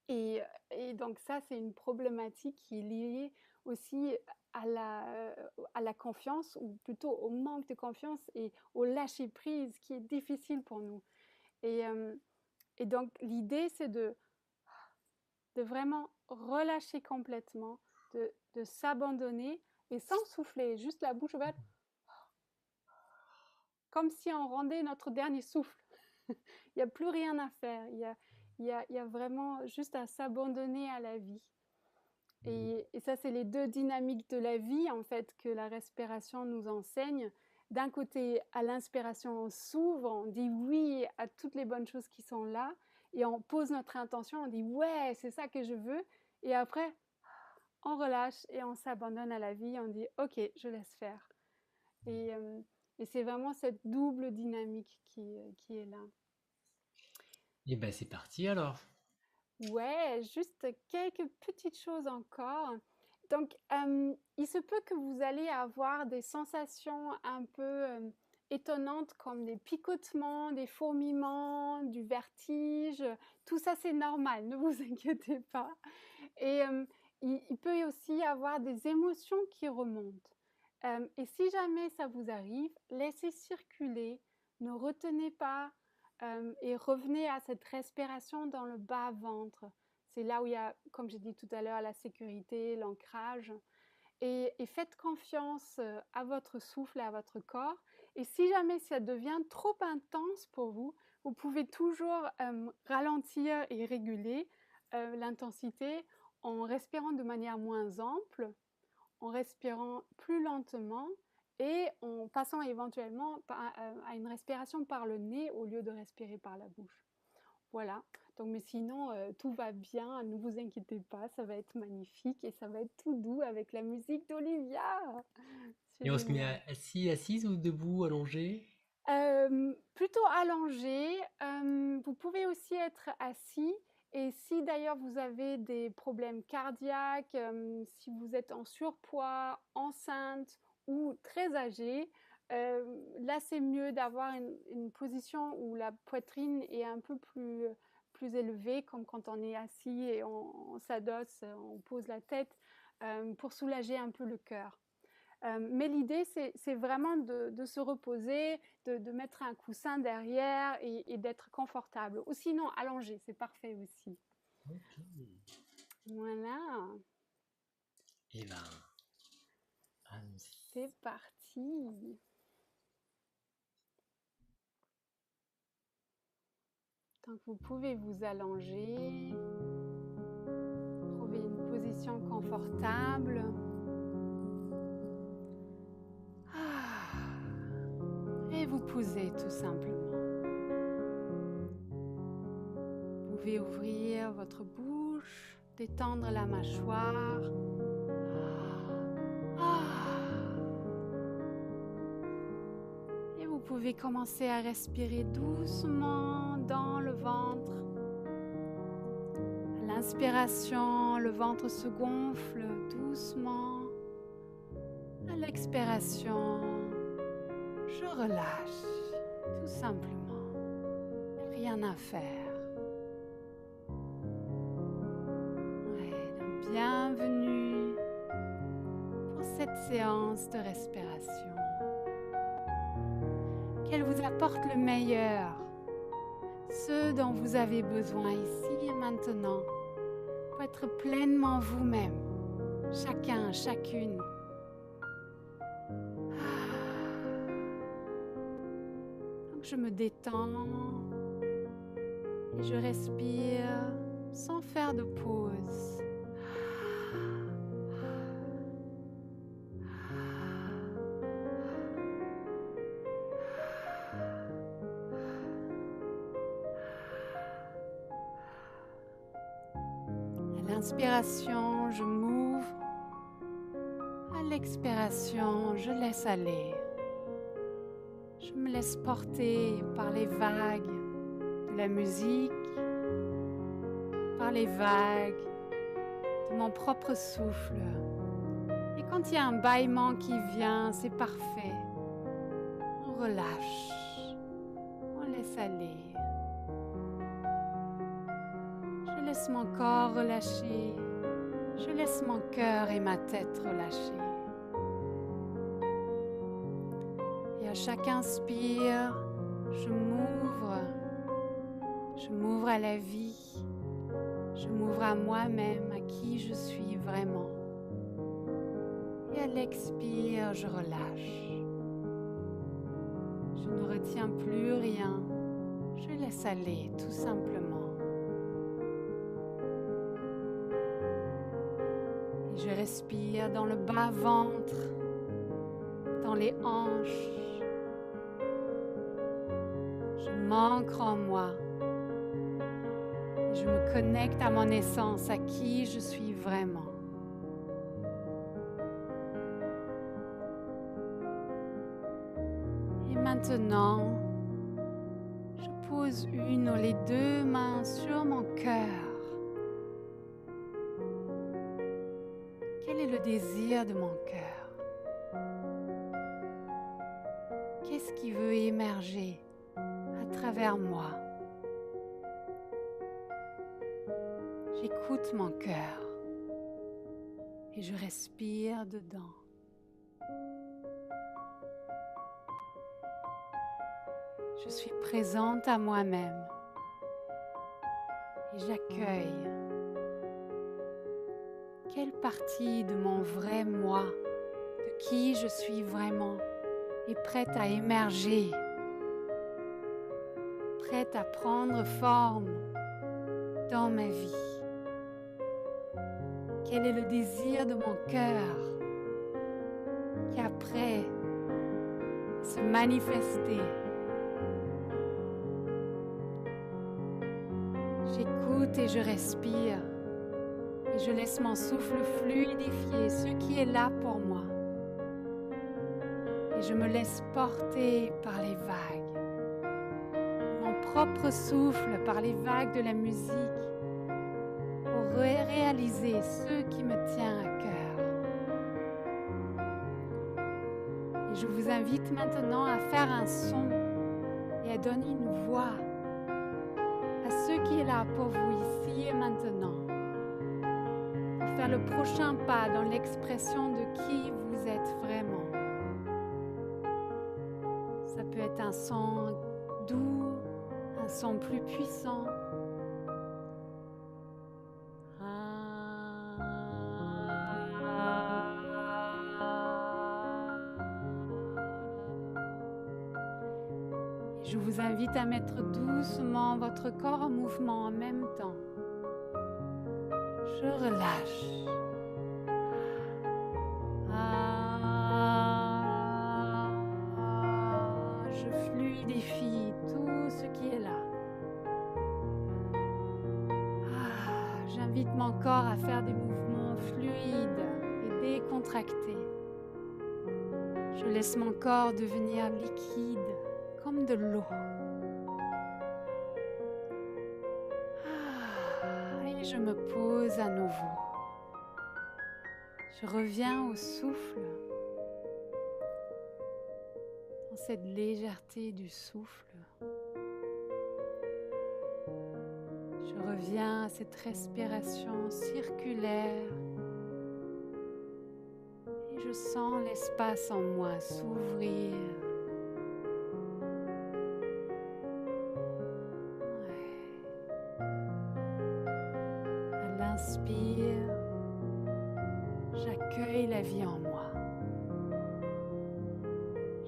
Speaker 2: Et donc ça, c'est une problématique qui est liée aussi à la confiance, ou plutôt au manque de confiance et au lâcher-prise qui est difficile pour nous. Et donc l'idée, c'est de vraiment relâcher complètement, de s'abandonner et sans souffler, juste la bouche ouverte, comme si on rendait notre dernier souffle. Il n'y a plus rien à faire, il y a vraiment juste à s'abandonner à la vie. Et ça, c'est les deux dynamiques de la vie, en fait, que la respiration nous enseigne. D'un côté, à l'inspiration, on s'ouvre, on dit oui à toutes les bonnes choses qui sont là, et on pose notre intention, on dit ouais, c'est ça que je veux. Et après, on relâche et on s'abandonne à la vie, on dit ok, je laisse faire. Et c'est vraiment cette double dynamique qui est là.
Speaker 1: Et ben c'est parti alors.
Speaker 2: Ouais, juste quelques petites choses encore. Donc, il se peut que vous allez avoir des sensations un peu étonnantes comme des picotements, des fourmillements, du vertige. Tout ça, c'est normal, ne vous inquiétez pas. Et il peut aussi y avoir des émotions qui remontent. Et si jamais ça vous arrive, laissez circuler, ne retenez pas et revenez à cette respiration dans le bas-ventre. C'est là où il y a, comme j'ai dit tout à l'heure, la sécurité, l'ancrage. Et faites confiance à votre souffle et à votre corps. Et si jamais ça devient trop intense pour vous, vous pouvez toujours ralentir et réguler l'intensité en respirant de manière moins ample, en respirant plus lentement et en passant éventuellement à une respiration par le nez au lieu de respirer par la bouche. Voilà. Donc, mais sinon, tout va bien, ne vous inquiétez pas, ça va être magnifique et ça va être tout doux avec la musique d'Olivia. C'est
Speaker 1: Et on se met
Speaker 2: génial.
Speaker 1: assis, assise ou debout, allongé?
Speaker 2: Plutôt allongé. Vous pouvez aussi être assis. Et si d'ailleurs vous avez des problèmes cardiaques, si vous êtes en surpoids, enceinte ou très âgé, là c'est mieux d'avoir une position où la poitrine est un peu plus élevée, comme quand on est assis et on s'adosse, on pose la tête pour soulager un peu le cœur. Mais l'idée, c'est vraiment de se reposer, de mettre un coussin derrière et d'être confortable. Ou sinon, allongé, c'est parfait aussi.
Speaker 1: Ok.
Speaker 2: Voilà,
Speaker 1: Et ben, allons-y.
Speaker 2: c'est parti. Donc, vous pouvez vous allonger, trouver une position confortable. Et vous posez tout simplement. Vous pouvez ouvrir votre bouche, détendre la mâchoire. Et vous pouvez commencer à respirer doucement dans le ventre. À l'inspiration, le ventre se gonfle doucement. À l'expiration, je relâche, tout simplement. Rien à faire. Ouais, donc bienvenue cette séance de respiration, qu'elle vous apporte le meilleur, ce dont vous avez besoin ici et maintenant, pour être pleinement vous-même, chacun, chacune. Donc je me détends et je respire sans faire de pause. À l'inspiration, je m'ouvre. À l'expiration, je laisse aller. Je me laisse porter par les vagues de la musique, par les vagues de mon propre souffle. Et quand il y a un bâillement qui vient, c'est parfait. On relâche, on laisse aller. Je laisse mon corps relâcher, je laisse mon cœur et ma tête relâcher. Et à chaque inspire, je m'ouvre à la vie, je m'ouvre à moi-même, à qui je suis vraiment. Et à l'expire, je relâche. Je ne retiens plus rien, je laisse aller tout simplement. Et je respire dans le bas-ventre, dans les hanches. Je m'ancre en moi. Et je me connecte à mon essence, à qui je suis vraiment. Et maintenant, je pose une ou les deux mains sur mon cœur. Quel est le désir de mon cœur? Qu'est-ce qui veut émerger à travers moi? J'écoute mon cœur et je respire dedans. Je suis présente à moi-même et j'accueille. Quelle partie de mon vrai moi, de qui je suis vraiment, est prête à émerger, prête à prendre forme dans ma vie? Quel est le désir de mon cœur qui est prêt à se manifester? J'écoute et je respire. Et je laisse mon souffle fluidifier ce qui est là pour moi. Et je me laisse porter par les vagues. Mon propre souffle par les vagues de la musique pour réaliser ce qui me tient à cœur. Et je vous invite maintenant à faire un son et à donner une voix à ce qui est là pour vous ici et maintenant. Faire le prochain pas dans l'expression de qui vous êtes vraiment. Ça peut être un son doux, un son plus puissant. Et je vous invite à mettre doucement votre corps en mouvement en même temps. Je relâche. Je fluidifie tout ce qui est là. J'invite mon corps à faire des mouvements fluides et décontractés. Je laisse mon corps devenir liquide comme de l'eau. Et je me pose à nouveau. Je reviens au souffle, dans cette légèreté du souffle. Je reviens à cette respiration circulaire et je je sens l'espace en moi s'ouvrir. Ouais. À l'inspire, j'accueille la vie en moi.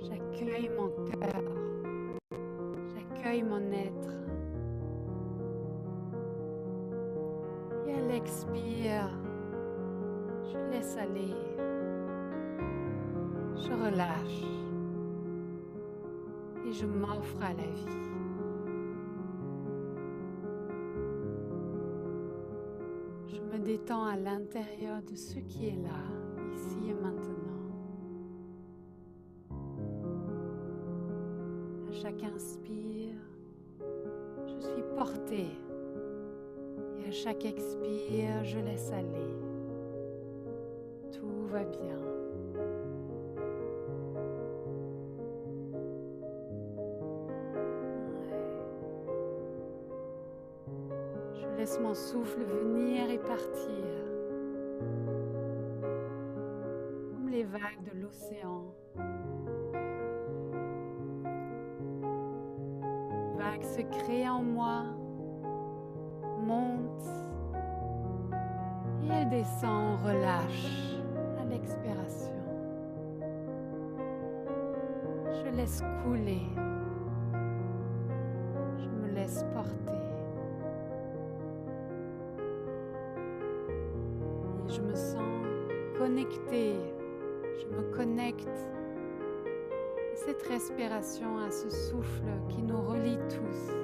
Speaker 2: J'accueille mon cœur. J'accueille mon être. Et à l'expire, je laisse aller. Je relâche. Et je m'offre à la vie. Je me détends à l'intérieur de ce qui est là, ici et maintenant. À chaque inspire, je suis portée. Et à chaque expire, je laisse aller. Tout va bien. Je laisse mon souffle venir et partir. Comme les vagues de l'océan. Les vagues se créent en moi, montent et elles descendent, relâchent à l'expiration. Je laisse couler. Je me laisse porter. Et je me sens connectée. Je me connecte à cette respiration, à ce souffle qui nous relie tous.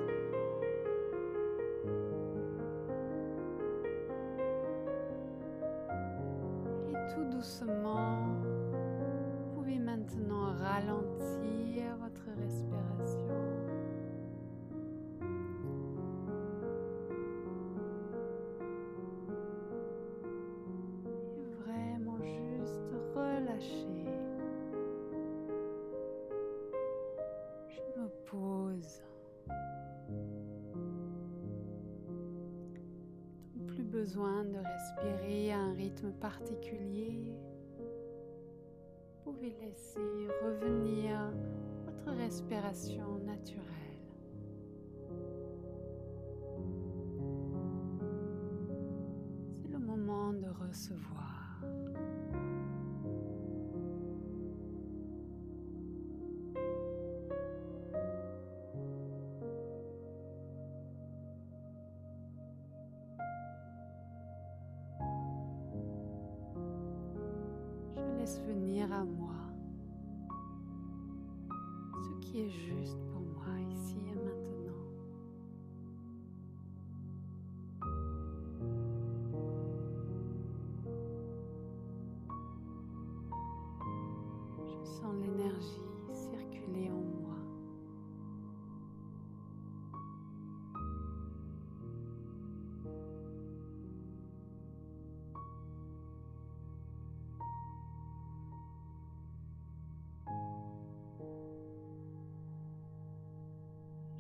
Speaker 2: Et tout doucement, vous pouvez maintenant ralentir votre respiration. Et vraiment juste relâcher. Je me pose. Plus besoin de respirer à un rythme particulier. Vous pouvez laisser revenir votre respiration naturelle. C'est le moment de recevoir. Je laisse venir à moi ce qui est juste pour moi ici et maintenant. Je sens l'énergie circuler en moi.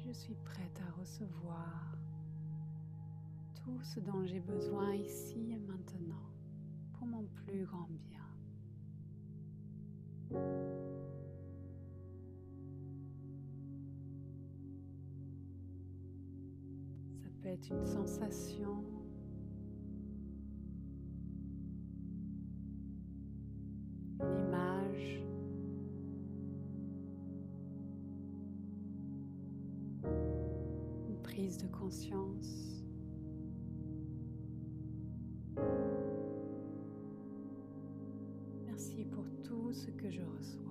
Speaker 2: Je suis prête à recevoir tout ce dont j'ai besoin ici et maintenant pour mon plus grand bien. Ça peut être une sensation, une image, une prise de conscience. Merci pour tout ce que je reçois.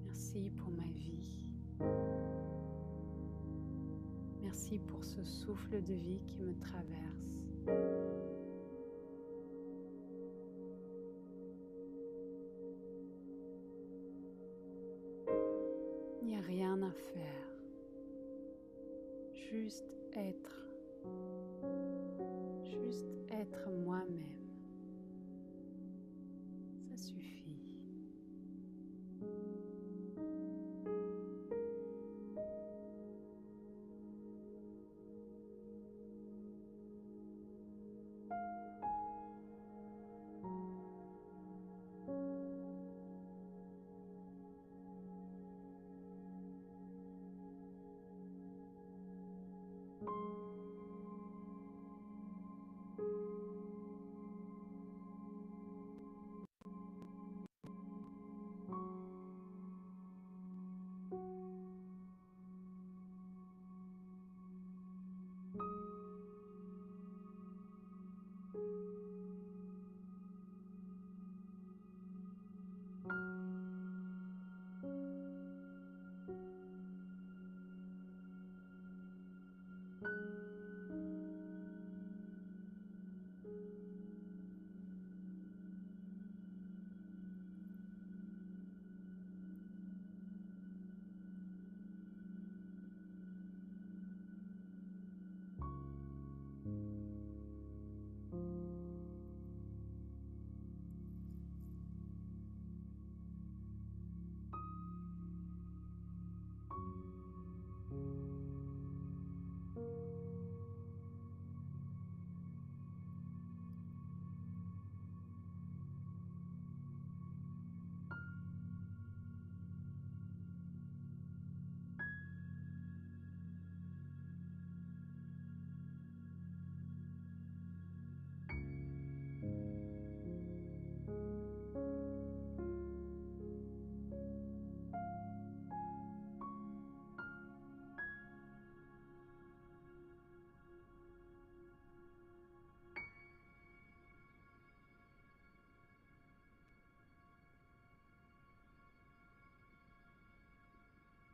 Speaker 2: Merci pour ma vie. Merci pour ce souffle de vie qui me traverse. Il n'y a rien à faire. Juste être. Juste être moi-même. Ça suffit.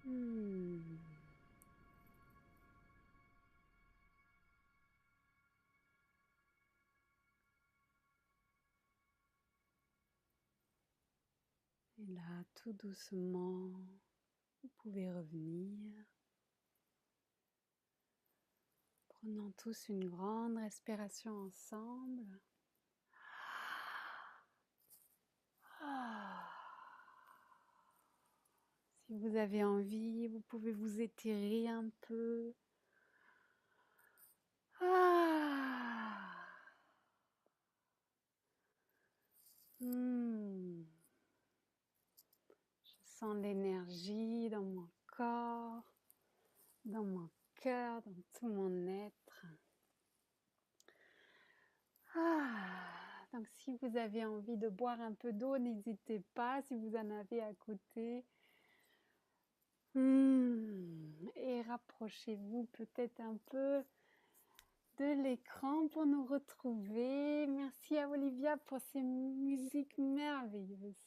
Speaker 2: Hmm. Et là, tout doucement, vous pouvez revenir. Prenons tous une grande respiration ensemble. Ah. Si vous avez envie, vous pouvez vous étirer un peu. Ah. Hmm. Je sens l'énergie dans mon corps, dans mon cœur, dans tout mon être. Ah. Donc si vous avez envie de boire un peu d'eau, n'hésitez pas si vous en avez à côté. Et rapprochez-vous peut-être un peu de l'écran pour nous retrouver. Merci à Olivia pour ces musiques merveilleuses.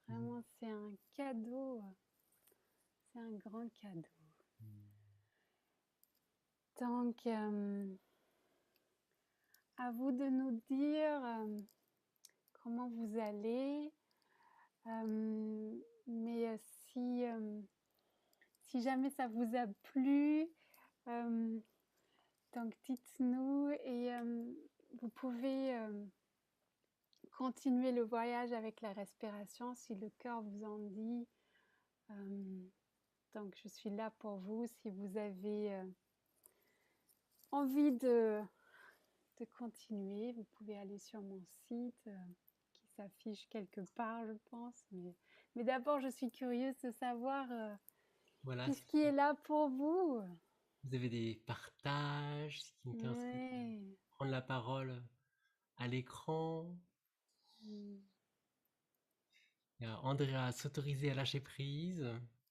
Speaker 2: Vraiment, c'est un cadeau. C'est un grand cadeau. Donc, à vous de nous dire comment vous allez. Mais si jamais ça vous a plu, donc dites-nous et vous pouvez continuer le voyage avec la respiration si le cœur vous en dit. Donc je suis là pour vous si vous avez envie de continuer. Vous pouvez aller sur mon site qui s'affiche quelque part, je pense. Mais d'abord, je suis curieuse de savoir
Speaker 1: Voilà,
Speaker 2: qu'est-ce qui est là pour vous.
Speaker 1: vous avez des partages, si quelqu'un souhaite
Speaker 2: Ouais.
Speaker 1: prendre la parole à l'écran.
Speaker 2: Mm.
Speaker 1: Il y a Andrea s'autoriser à lâcher prise.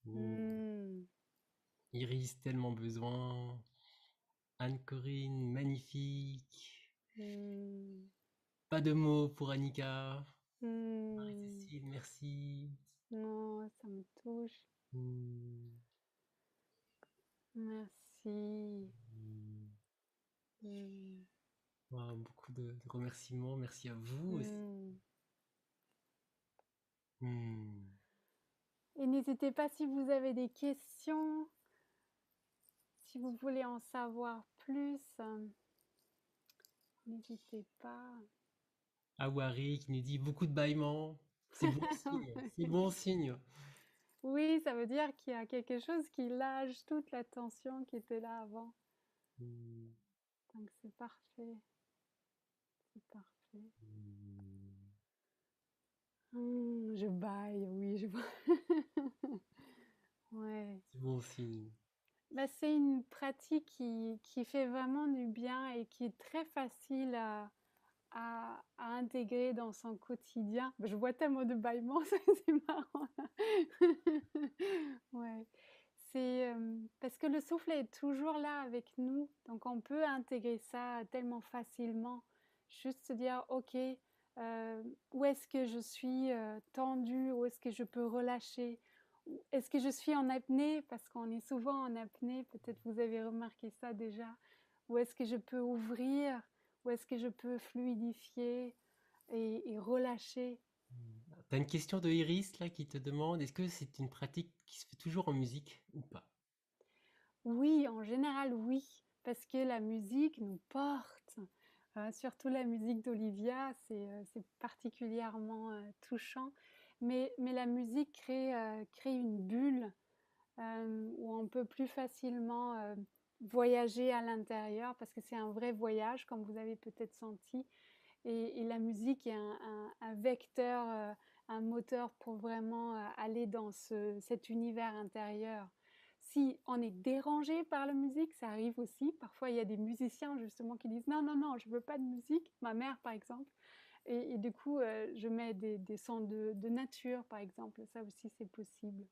Speaker 2: Mm.
Speaker 1: Iris, tellement besoin. Anne-Corinne, magnifique.
Speaker 2: Mm.
Speaker 1: Pas de mots pour Annika.
Speaker 2: Mm.
Speaker 1: Marie-Cécile, merci.
Speaker 2: Non, ça me touche.
Speaker 1: Hmm,
Speaker 2: Merci.
Speaker 1: hmm.
Speaker 2: Mm.
Speaker 1: Wow, beaucoup de remerciements. Merci à vous aussi.
Speaker 2: Mm.
Speaker 1: Hmm.
Speaker 2: Et n'hésitez pas si vous avez des questions, si vous voulez en savoir plus, n'hésitez pas.
Speaker 1: Awari qui nous dit beaucoup de bâillements. C'est bon signe. C'est bon signe.
Speaker 2: Oui, ça veut dire qu'il y a quelque chose qui lâche toute la tension qui était là avant.
Speaker 1: Hmm,
Speaker 2: Donc c'est parfait. C'est parfait.
Speaker 1: hmm.
Speaker 2: Je baille, oui, je baille. Ouais.
Speaker 1: C'est bon signe.
Speaker 2: Bah, c'est une pratique qui fait vraiment du bien et qui est très facile à intégrer dans son quotidien. Je vois tellement de bâillements, c'est marrant. Ouais. C'est parce que le souffle est toujours là avec nous, donc on peut intégrer ça tellement facilement. Juste se dire, ok, où est-ce que je suis tendue, où est-ce que je peux relâcher, est-ce que je suis en apnée, parce qu'on est souvent en apnée, peut-être vous avez remarqué ça déjà, où est-ce que je peux ouvrir, où est-ce que je peux fluidifier et relâcher.
Speaker 1: T'as une question de Iris là qui te demande est-ce que c'est une pratique qui se fait toujours en musique ou pas?
Speaker 2: Oui, en général, oui, parce que la musique nous porte. Surtout la musique d'Olivia, c'est particulièrement touchant. Mais la musique crée une bulle où on peut plus facilement voyager à l'intérieur, parce que c'est un vrai voyage, comme vous avez peut-être senti. Et la musique est un vecteur, un moteur pour vraiment aller dans cet univers intérieur. Si on est dérangé par la musique, ça arrive aussi. Parfois, il y a des musiciens justement qui disent non, non, non, je veux pas de musique. Ma mère, par exemple. Et du coup, je mets des sons de nature, par exemple. Ça aussi, c'est possible.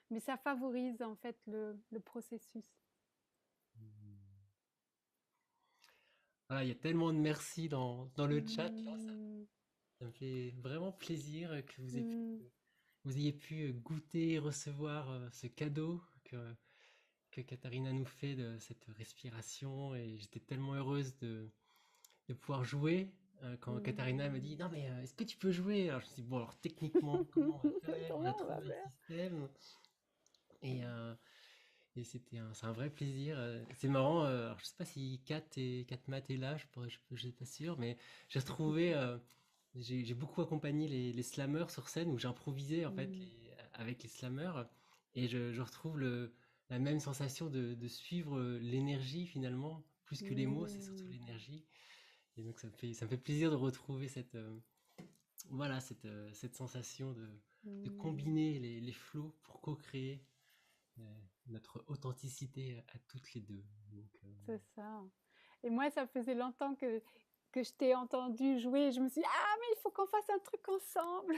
Speaker 2: Mais ça favorise en fait le processus.
Speaker 1: Ah, il y a tellement de merci dans le chat là,
Speaker 2: Mmh,
Speaker 1: ça me fait vraiment plaisir que
Speaker 2: mmh,
Speaker 1: vous ayez pu goûter et recevoir ce cadeau que Katharina nous fait de cette respiration et j'étais tellement heureuse de pouvoir jouer. Quand Katharina me
Speaker 2: mmh.
Speaker 1: dit non mais est-ce que tu peux jouer? Alors je me dis bon alors techniquement comment on va faire? On a
Speaker 2: Comment on va
Speaker 1: trouvé un
Speaker 2: faire?
Speaker 1: système et, et c'est un vrai plaisir. C'est marrant, alors je sais pas si Kat Matt est là, je suis pas sûr, mais j'ai retrouvé, j'ai beaucoup accompagné les slammers sur scène où j'improvisais en fait
Speaker 2: Mmh.
Speaker 1: avec les slammers et je retrouve la même sensation de suivre l'énergie finalement, plus que les mots, c'est surtout
Speaker 2: Mmh.
Speaker 1: l'énergie. Et donc ça me fait plaisir de retrouver voilà, cette sensation de
Speaker 2: Mmh.
Speaker 1: combiner les flots pour co-créer notre authenticité à toutes les deux. Donc,
Speaker 2: C'est ça. Et moi, ça faisait longtemps que je t'ai entendu jouer. Je me suis dit, ah, mais il faut qu'on fasse un truc ensemble.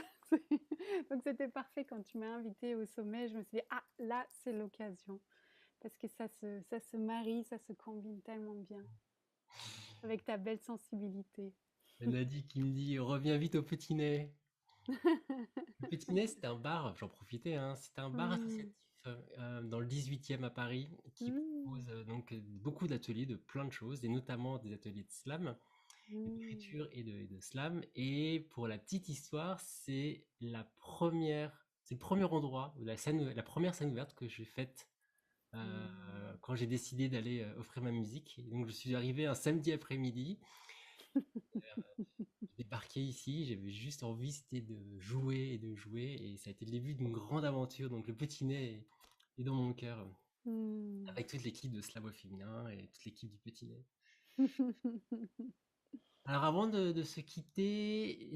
Speaker 2: Donc, c'était parfait quand tu m'as invitée au sommet. Je me suis dit, ah, là, c'est l'occasion. Parce que ça se marie, ça se combine tellement bien avec ta belle sensibilité.
Speaker 1: Nadi qui me dit reviens vite au Petit Nez. Le Petit Nez, c'était un bar, j'en profitais, hein, c'était un bar
Speaker 2: Mmh.
Speaker 1: associatif dans le 18e à Paris qui
Speaker 2: Mmh.
Speaker 1: propose donc beaucoup d'ateliers de plein de choses, et notamment des ateliers de slam,
Speaker 2: Mmh.
Speaker 1: d'écriture et de slam. Et pour la petite histoire, c'est le premier endroit, la première scène ouverte que j'ai faite
Speaker 2: Mmh.
Speaker 1: quand j'ai décidé d'aller offrir ma musique. Et donc je suis arrivé un samedi après-midi. J'ai débarqué ici, j'avais juste envie, c'était de jouer, et ça a été le début d'une grande aventure. Donc le Petit Nez est dans mon cœur,
Speaker 2: Mmh.
Speaker 1: avec toute l'équipe de Slavo Féminin et toute l'équipe du Petit Nez. Alors avant de se quitter,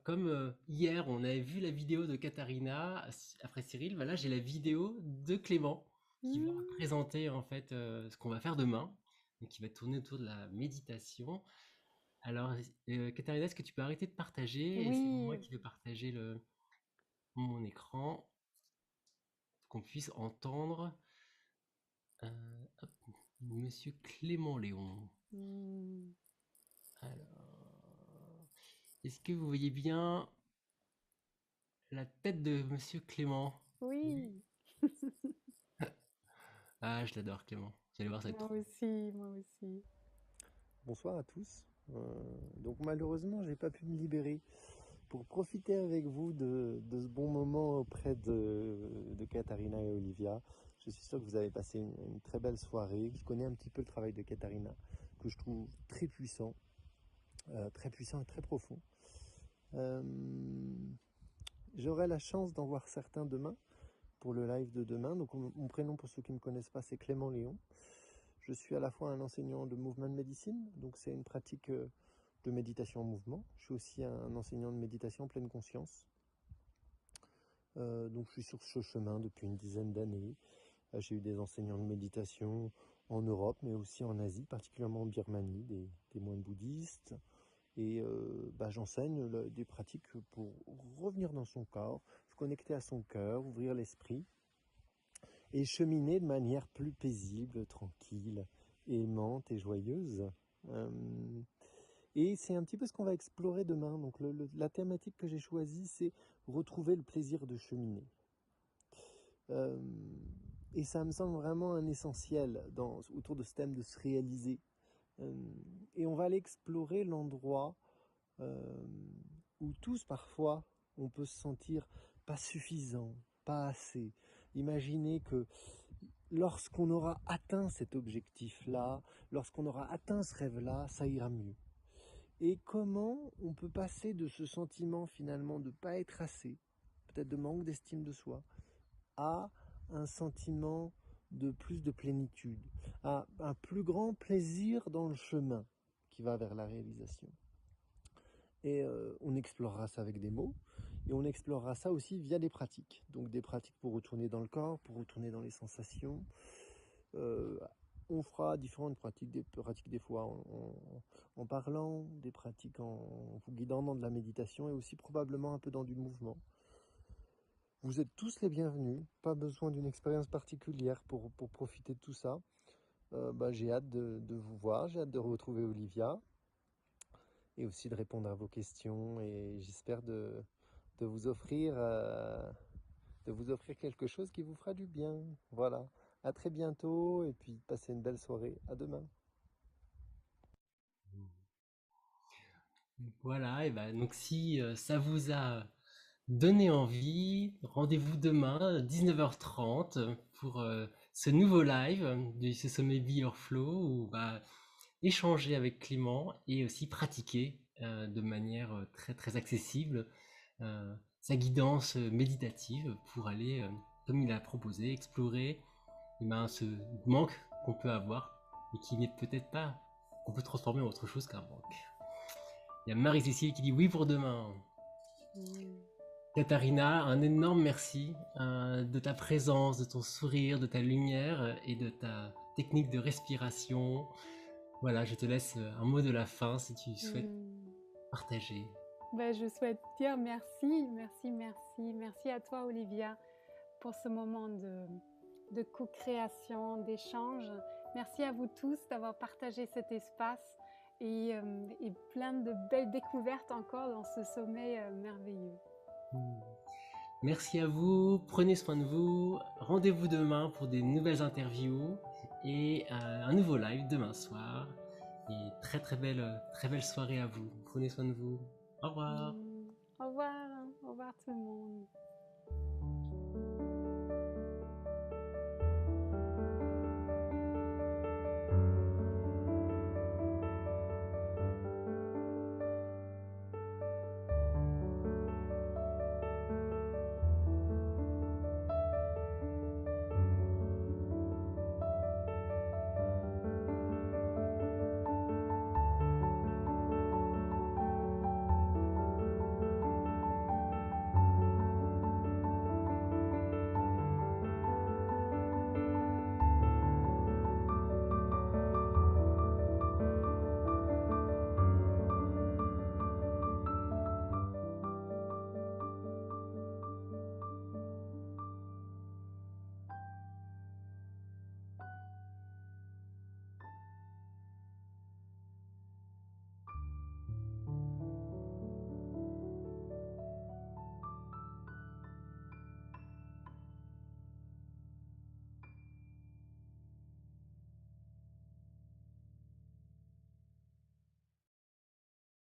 Speaker 1: comme hier on avait vu la vidéo de Katharina après Cyril, voilà j'ai la vidéo de Clément qui va
Speaker 2: Mmh.
Speaker 1: présenter en fait ce qu'on va faire demain, donc qui va tourner autour de la méditation. Alors, Katharina, est-ce que tu peux arrêter de partager et c'est moi
Speaker 2: Oui.
Speaker 1: qui vais partager mon écran pour qu'on puisse entendre hop, Monsieur Clément Léon.
Speaker 2: Mmh.
Speaker 1: Alors, est-ce que vous voyez bien la tête de Monsieur Clément? Oui.
Speaker 2: Oui.
Speaker 1: Ah, je l'adore, Clément. Vous allez voir, ça va être
Speaker 2: Moi
Speaker 1: trop.
Speaker 2: aussi, moi aussi.
Speaker 3: Bonsoir à tous. Donc malheureusement, j'ai pas pu me libérer pour profiter avec vous de ce bon moment auprès de Katharina et Olivia. Je suis sûr que vous avez passé une très belle soirée. Je connais un petit peu le travail de Katharina, que je trouve très puissant et très profond. Euh, J'aurai la chance d'en voir certains demain pour le live de demain. Donc mon prénom, pour ceux qui ne me connaissent pas, c'est Clément Léon. Je suis à la fois un enseignant de movement medicine, donc c'est une pratique de méditation en mouvement. Je suis aussi un enseignant de méditation en pleine conscience. Donc je suis sur ce chemin depuis une dizaine d'années. J'ai eu des enseignants de méditation en Europe, mais aussi en Asie, particulièrement en Birmanie, des moines bouddhistes, Et j'enseigne des pratiques pour revenir dans son corps, se connecter à son cœur, ouvrir l'esprit et cheminer de manière plus paisible, tranquille, aimante et joyeuse. Et c'est un petit peu ce qu'on va explorer demain. Donc la thématique que j'ai choisie, c'est retrouver le plaisir de cheminer. Et ça me semble vraiment un essentiel autour de ce thème de se réaliser. Et on va aller explorer l'endroit où tous parfois on peut se sentir pas suffisant, pas assez. Imaginez que lorsqu'on aura atteint cet objectif-là, lorsqu'on aura atteint ce rêve-là, ça ira mieux. Et comment on peut passer de ce sentiment finalement de ne pas être assez, peut-être de manque d'estime de soi, à un sentiment de plus de plénitude, à un plus grand plaisir dans le chemin qui va vers la réalisation. Et on explorera ça avec des mots, et on explorera ça aussi via des pratiques. Donc des pratiques pour retourner dans le corps, pour retourner dans les sensations. On fera différentes pratiques, des fois en parlant, des pratiques en vous guidant dans de la méditation, et aussi probablement un peu dans du mouvement. Vous êtes tous les bienvenus, pas besoin d'une expérience particulière pour profiter de tout ça. J'ai hâte de vous voir, j'ai hâte de retrouver Olivia et aussi de répondre à vos questions, et j'espère de vous offrir quelque chose qui vous fera du bien. Voilà, à très bientôt et puis passez une belle soirée. À demain.
Speaker 1: Voilà, et donc si ça vous a donné envie, rendez-vous demain 19h30 pour ce nouveau live de ce sommet Be Your Flow où on va échanger avec Clément et aussi pratiquer de manière très très accessible sa guidance méditative pour aller, comme il a proposé, explorer ce manque qu'on peut avoir et qui n'est peut-être pas, qu'on peut transformer en autre chose qu'un manque. Il y a Marie-Cécile qui dit oui pour demain. Katharina, un énorme merci de ta présence, de ton sourire, de ta lumière et de ta technique de respiration. Voilà, je te laisse un mot de la fin si tu souhaites partager.
Speaker 2: Je souhaite dire merci à toi Olivia pour ce moment de co-création, d'échange. Merci à vous tous d'avoir partagé cet espace et plein de belles découvertes encore dans ce sommet merveilleux.
Speaker 1: Merci à vous, prenez soin de vous, rendez-vous demain pour des nouvelles interviews et un nouveau live demain soir. Et très très belle soirée à vous, prenez soin de vous, au revoir.
Speaker 2: Au revoir tout le monde.